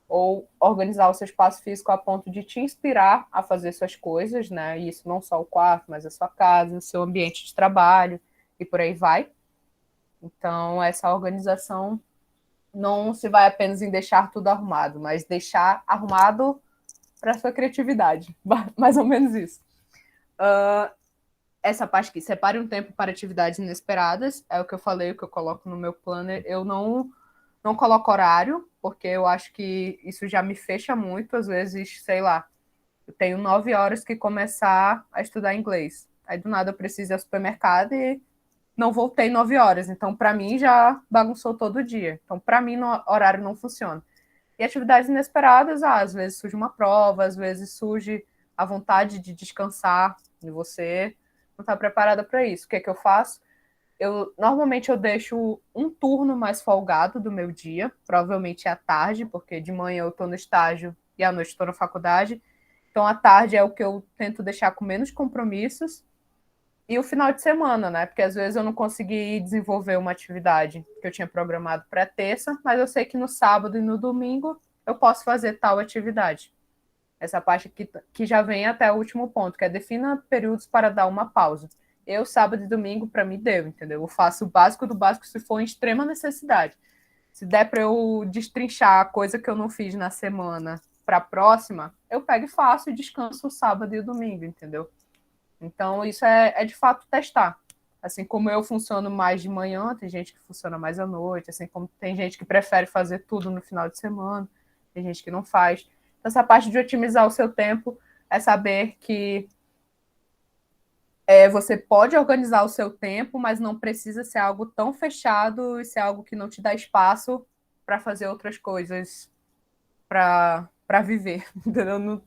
ou organizar o seu espaço físico a ponto de te inspirar a fazer suas coisas, né? E isso não só o quarto, mas a sua casa, o seu ambiente de trabalho, e por aí vai. Então, essa organização não se vai apenas em deixar tudo arrumado, mas deixar arrumado para a sua criatividade. Mais ou menos isso. Essa parte aqui, separe um tempo para atividades inesperadas, é o que eu falei, o que eu coloco no meu planner. Eu não coloco horário, porque eu acho que isso já me fecha muito. Às vezes, sei lá, eu tenho 9 horas que começar a estudar inglês. Aí, do nada, eu preciso ir ao supermercado e não voltei 9 horas. Então, para mim, já bagunçou todo dia. Então, para mim, o horário não funciona. E atividades inesperadas, às vezes surge uma prova, às vezes surge a vontade de descansar, e você não está preparada para isso. O que é que eu faço? Normalmente eu deixo um turno mais folgado do meu dia, provavelmente à tarde, porque de manhã eu estou no estágio e à noite estou na faculdade. Então, à tarde é o que eu tento deixar com menos compromissos. E o final de semana, né? Porque às vezes eu não consegui desenvolver uma atividade que eu tinha programado para terça, mas eu sei que no sábado e no domingo eu posso fazer tal atividade. Essa parte que já vem até o último ponto, que é defina períodos para dar uma pausa. Eu, sábado e domingo, para mim, deu, entendeu? Eu faço o básico do básico se for em extrema necessidade. Se der para eu destrinchar a coisa que eu não fiz na semana para a próxima, eu pego e faço e descanso o sábado e o domingo, entendeu? Então, isso é de fato testar. Assim como eu funciono mais de manhã, tem gente que funciona mais à noite, assim como tem gente que prefere fazer tudo no final de semana, tem gente que não faz. Então, essa parte de otimizar o seu tempo é saber que você pode organizar o seu tempo, mas não precisa ser algo tão fechado e ser algo que não te dá espaço para fazer outras coisas, para viver. Entendeu?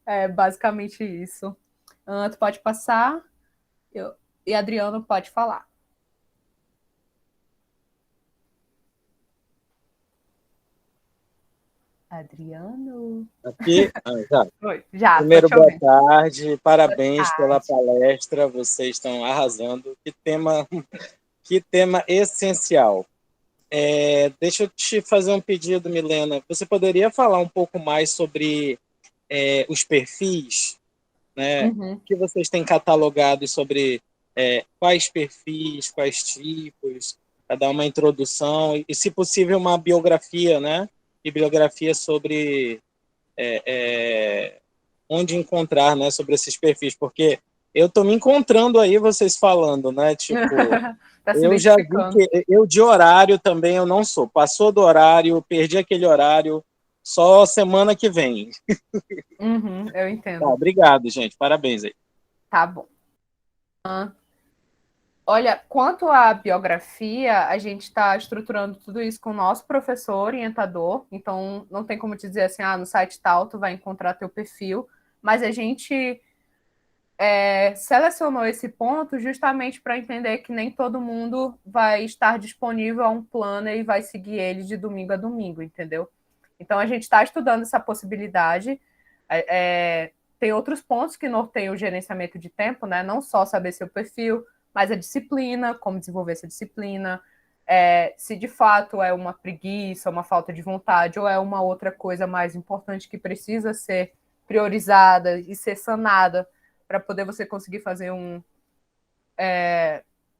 É basicamente isso. Tu pode passar e Adriano pode falar. Adriano? Aqui? Já. Oi, já. Primeiro, boa tarde, parabéns pela palestra, vocês estão arrasando. Que tema essencial. Deixa eu te fazer um pedido, Milena. Você poderia falar um pouco mais sobre os perfis, né? O que vocês têm catalogado sobre quais perfis, quais tipos, para dar uma introdução e, se possível, uma biografia, né? Bibliografia sobre onde encontrar, né, sobre esses perfis, porque eu estou me encontrando aí, vocês falando, né, tipo, tá eu já vi que eu de horário também eu não sou, passou do horário, perdi aquele horário, só semana que vem. Eu entendo. Tá, obrigado, gente, parabéns aí. Tá bom. Olha, quanto à biografia, a gente está estruturando tudo isso com o nosso professor orientador, então não tem como te dizer assim, no site tal tu vai encontrar teu perfil, mas a gente selecionou esse ponto justamente para entender que nem todo mundo vai estar disponível a um planner e vai seguir ele de domingo a domingo, entendeu? Então a gente está estudando essa possibilidade. Tem outros pontos que norteiam o gerenciamento de tempo, né? Não só saber seu perfil, mas a disciplina, como desenvolver essa disciplina, se de fato é uma preguiça, uma falta de vontade, ou é uma outra coisa mais importante que precisa ser priorizada e ser sanada para poder você conseguir fazer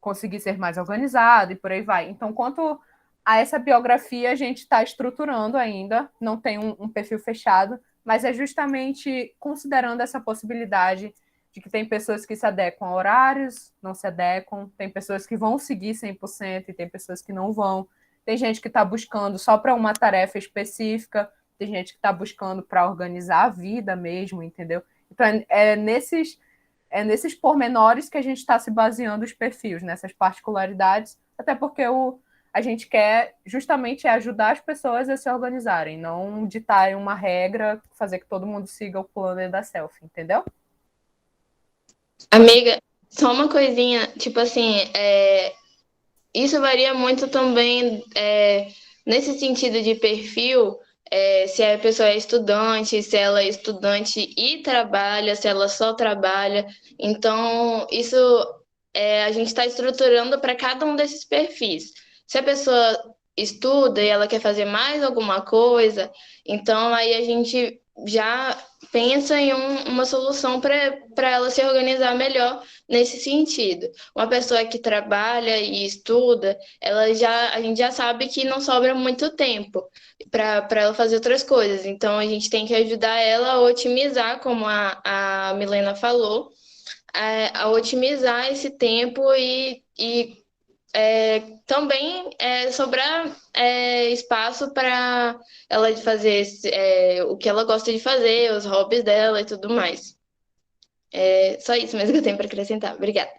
conseguir ser mais organizado e por aí vai. Então, quanto a essa biografia, a gente está estruturando ainda, não tem um perfil fechado, mas é justamente considerando essa possibilidade de que tem pessoas que se adequam a horários, não se adequam, tem pessoas que vão seguir 100% e tem pessoas que não vão, tem gente que está buscando só para uma tarefa específica, tem gente que está buscando para organizar a vida mesmo, entendeu? Então, é nesses pormenores que a gente está se baseando os perfis, nessas particularidades, até porque a gente quer justamente ajudar as pessoas a se organizarem, não ditar uma regra, fazer que todo mundo siga o plano da selfie, entendeu? Amiga, só uma coisinha, tipo assim, isso varia muito também nesse sentido de perfil, se a pessoa é estudante, se ela é estudante e trabalha, se ela só trabalha. Então, isso a gente está estruturando para cada um desses perfis. Se a pessoa estuda e ela quer fazer mais alguma coisa, então aí a gente já pensa em uma solução para ela se organizar melhor nesse sentido. Uma pessoa que trabalha e estuda, a gente já sabe que não sobra muito tempo para ela fazer outras coisas. Então a gente tem que ajudar ela a otimizar, como a Milena falou, a otimizar esse tempo e também sobrar espaço para ela fazer o que ela gosta de fazer, os hobbies dela e tudo mais. Só isso mesmo que eu tenho para acrescentar. Obrigada.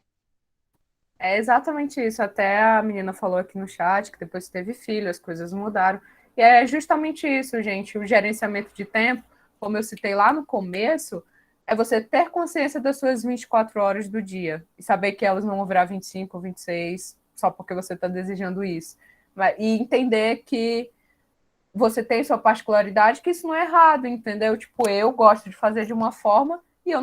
É exatamente isso. Até a menina falou aqui no chat que depois que teve filho, as coisas mudaram. E é justamente isso, gente. O gerenciamento de tempo, como eu citei lá no começo, é você ter consciência das suas 24 horas do dia e saber que elas não vão virar 25 ou 26 só porque você está desejando isso. E entender que você tem sua particularidade, que isso não é errado, entendeu? Tipo, eu gosto de fazer de uma forma e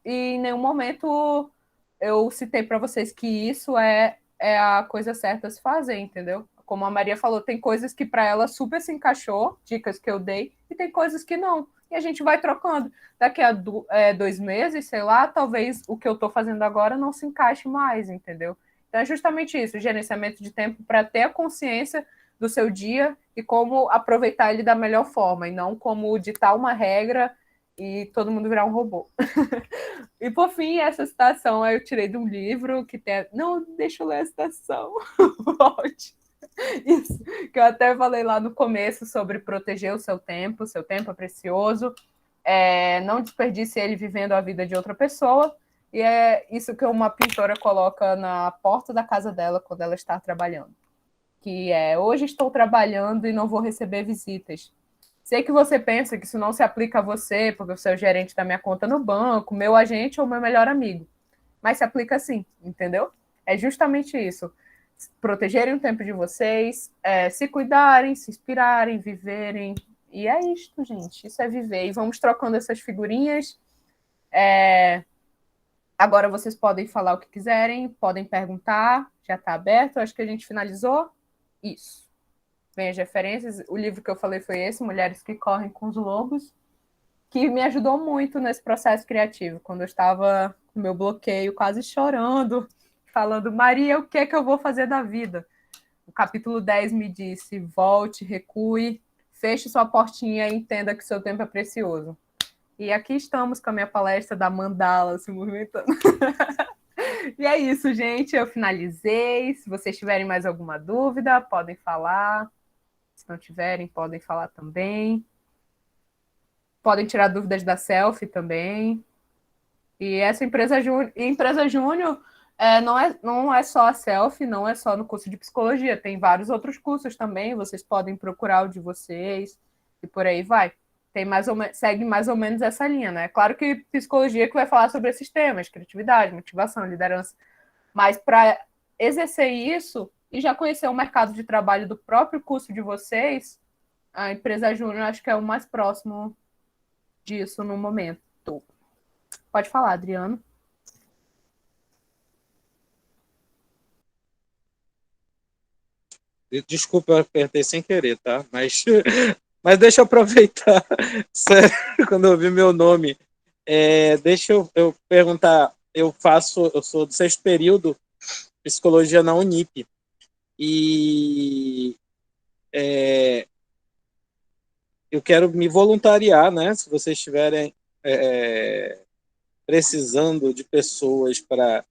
em nenhum momento eu citei para vocês que isso é a coisa certa a se fazer, entendeu? Como a Maria falou, tem coisas que para ela super se encaixou, dicas que eu dei, e tem coisas que não. E a gente vai trocando. Daqui a 2 meses, sei lá, talvez o que eu estou fazendo agora não se encaixe mais, entendeu? Então é justamente isso, o gerenciamento de tempo para ter a consciência do seu dia e como aproveitar ele da melhor forma, e não como ditar uma regra e todo mundo virar um robô. E por fim, essa citação eu tirei de um livro que tem... Não, deixa eu ler a citação. Volte. Isso, que eu até falei lá no começo sobre proteger o seu tempo é precioso, não desperdice ele vivendo a vida de outra pessoa, e é isso que uma pintora coloca na porta da casa dela quando ela está trabalhando, que hoje estou trabalhando e não vou receber visitas. Sei que você pensa que isso não se aplica a você, porque o seu gerente da minha conta no banco, meu agente ou meu melhor amigo, mas se aplica sim, entendeu? É justamente isso. Protegerem o tempo de vocês, se cuidarem, se inspirarem, viverem. E é isto, gente. Isso é viver. E vamos trocando essas figurinhas. Agora vocês podem falar o que quiserem, podem perguntar. Já está aberto. Acho que a gente finalizou. Isso. Vem as referências. O livro que eu falei foi esse, Mulheres que Correm com os Lobos, que me ajudou muito nesse processo criativo. Quando eu estava com meu bloqueio, quase chorando, falando, Maria, o que é que eu vou fazer da vida? O capítulo 10 me disse, volte, recue, feche sua portinha e entenda que seu tempo é precioso. E aqui estamos com a minha palestra da mandala se movimentando. E é isso, gente, eu finalizei. Se vocês tiverem mais alguma dúvida, podem falar. Se não tiverem, podem falar também. Podem tirar dúvidas da selfie também. E essa empresa júnior não é só a selfie, não é só no curso de psicologia, tem vários outros cursos também, vocês podem procurar o de vocês e por aí vai. Segue mais ou menos essa linha, né? Claro que psicologia que vai falar sobre esses temas, criatividade, motivação, liderança, mas para exercer isso e já conhecer o mercado de trabalho do próprio curso de vocês, a empresa júnior acho que é o mais próximo disso no momento. Pode falar, Adriano. Desculpa, eu apertei sem querer, tá? Mas deixa eu aproveitar, sério, quando eu vi meu nome. Deixa eu perguntar, eu sou do 6º período psicologia na Unip. E eu quero me voluntariar, né? Se vocês estiverem precisando de pessoas para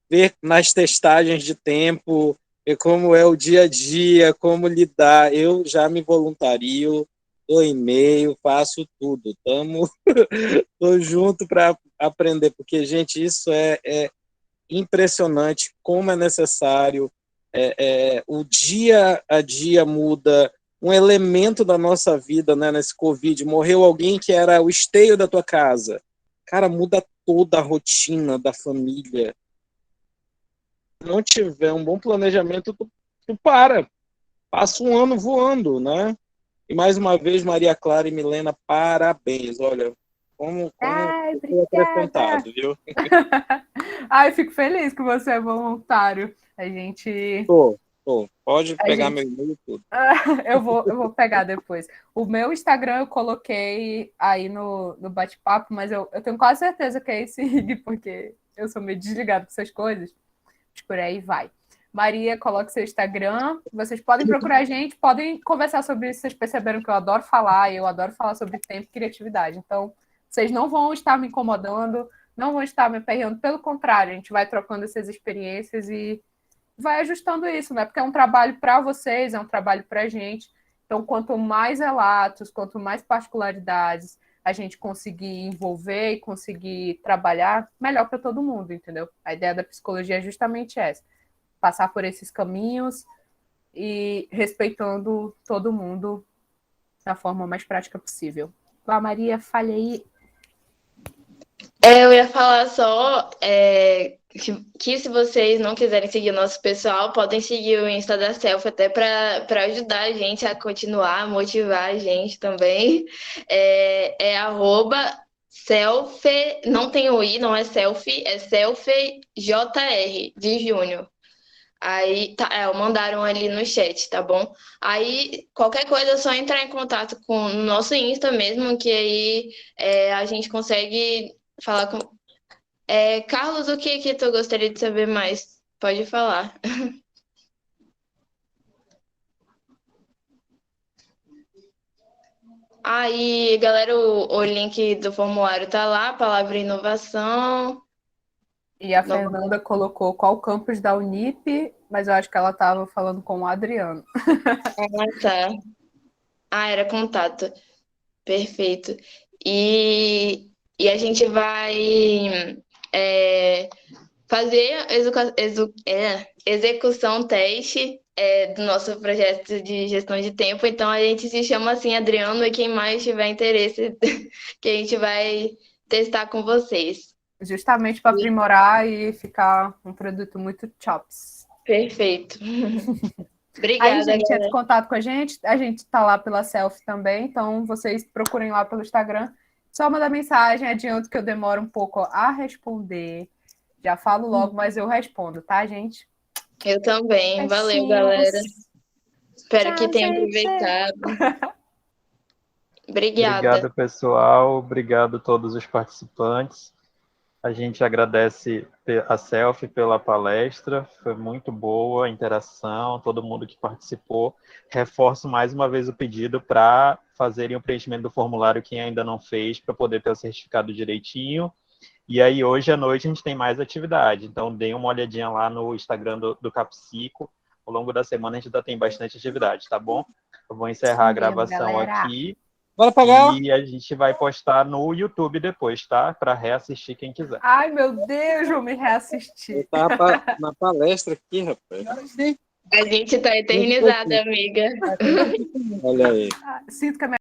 ver nas testagens de tempo, ver como é o dia a dia, como lidar, eu já me voluntario, dou e-mail, faço tudo. Tô junto para aprender, porque, gente, isso é impressionante, como é necessário. O dia a dia muda, um elemento da nossa vida, né, nesse Covid, morreu alguém que era o esteio da tua casa. Cara, muda toda a rotina da família. Se não tiver um bom planejamento, tu passa um ano voando, né? E mais uma vez, Maria Clara e Milena, parabéns. Olha, como foi acrescentado, viu? Ai, fico feliz que você é voluntário. A gente... Tô. Pode pegar meu e-mail e tudo. Eu vou pegar depois. O meu Instagram eu coloquei aí no bate-papo, mas eu tenho quase certeza que é esse Rig, porque eu sou meio desligada com essas coisas. Mas por aí vai. Maria, coloque seu Instagram. Vocês podem procurar a gente, podem conversar sobre isso. Vocês perceberam que eu adoro falar sobre tempo e criatividade. Então, vocês não vão estar me incomodando, não vão estar me aperreando. Pelo contrário, a gente vai trocando essas experiências e vai ajustando isso, né? Porque é um trabalho para vocês, é um trabalho para a gente. Então, quanto mais relatos, quanto mais particularidades a gente conseguir envolver e conseguir trabalhar, melhor para todo mundo, entendeu? A ideia da psicologia é justamente essa. Passar por esses caminhos e respeitando todo mundo da forma mais prática possível. Vá, Maria, fale aí. Eu ia falar só que se vocês não quiserem seguir o nosso pessoal, podem seguir o Insta da Selfie até para ajudar a gente a continuar, motivar a gente também. É @selfie, não tem o I, não é selfie, é selfie JR, de Júnior. Aí, mandaram ali no chat, tá bom? Aí, qualquer coisa é só entrar em contato com o nosso Insta mesmo, que aí a gente consegue falar com... Carlos, o que tu gostaria de saber mais? Pode falar. Aí, galera, o link do formulário tá lá, palavra inovação. E a Fernanda colocou qual campus da Unip, mas eu acho que ela estava falando com o Adriano. Tá. Era contato. Perfeito. E a gente vai fazer execução teste do nosso projeto de gestão de tempo. Então, a gente se chama assim, Adriano, e quem mais tiver interesse, que a gente vai testar com vocês. Justamente para aprimorar e ficar um produto muito chops. Perfeito. Obrigada, aí, gente, galera. entra em contato com a gente está lá pela Selfie também, então vocês procurem lá pelo Instagram, só mandar mensagem, adianto que eu demoro um pouco a responder, já falo logo, mas eu respondo, tá, gente? Eu também, valeu, galera. Espero que tenham aproveitado. Obrigada. Obrigado, pessoal, obrigado a todos os participantes. A gente agradece a Selfie pela palestra, foi muito boa a interação, todo mundo que participou. Reforço mais uma vez o pedido para fazerem o preenchimento do formulário quem ainda não fez, para poder ter o certificado direitinho. E aí, hoje à noite, a gente tem mais atividade, então deem uma olhadinha lá no Instagram do Capsico. Ao longo da semana, a gente ainda tem bastante atividade, tá bom? Eu vou encerrar a gravação aqui. Bora pagar. E a gente vai postar no YouTube depois, tá? Para reassistir quem quiser. Ai, meu Deus, vou me reassistir. Eu tava na palestra aqui, rapaz. A gente tá eternizada, amiga. Olha aí. Sinto que a minha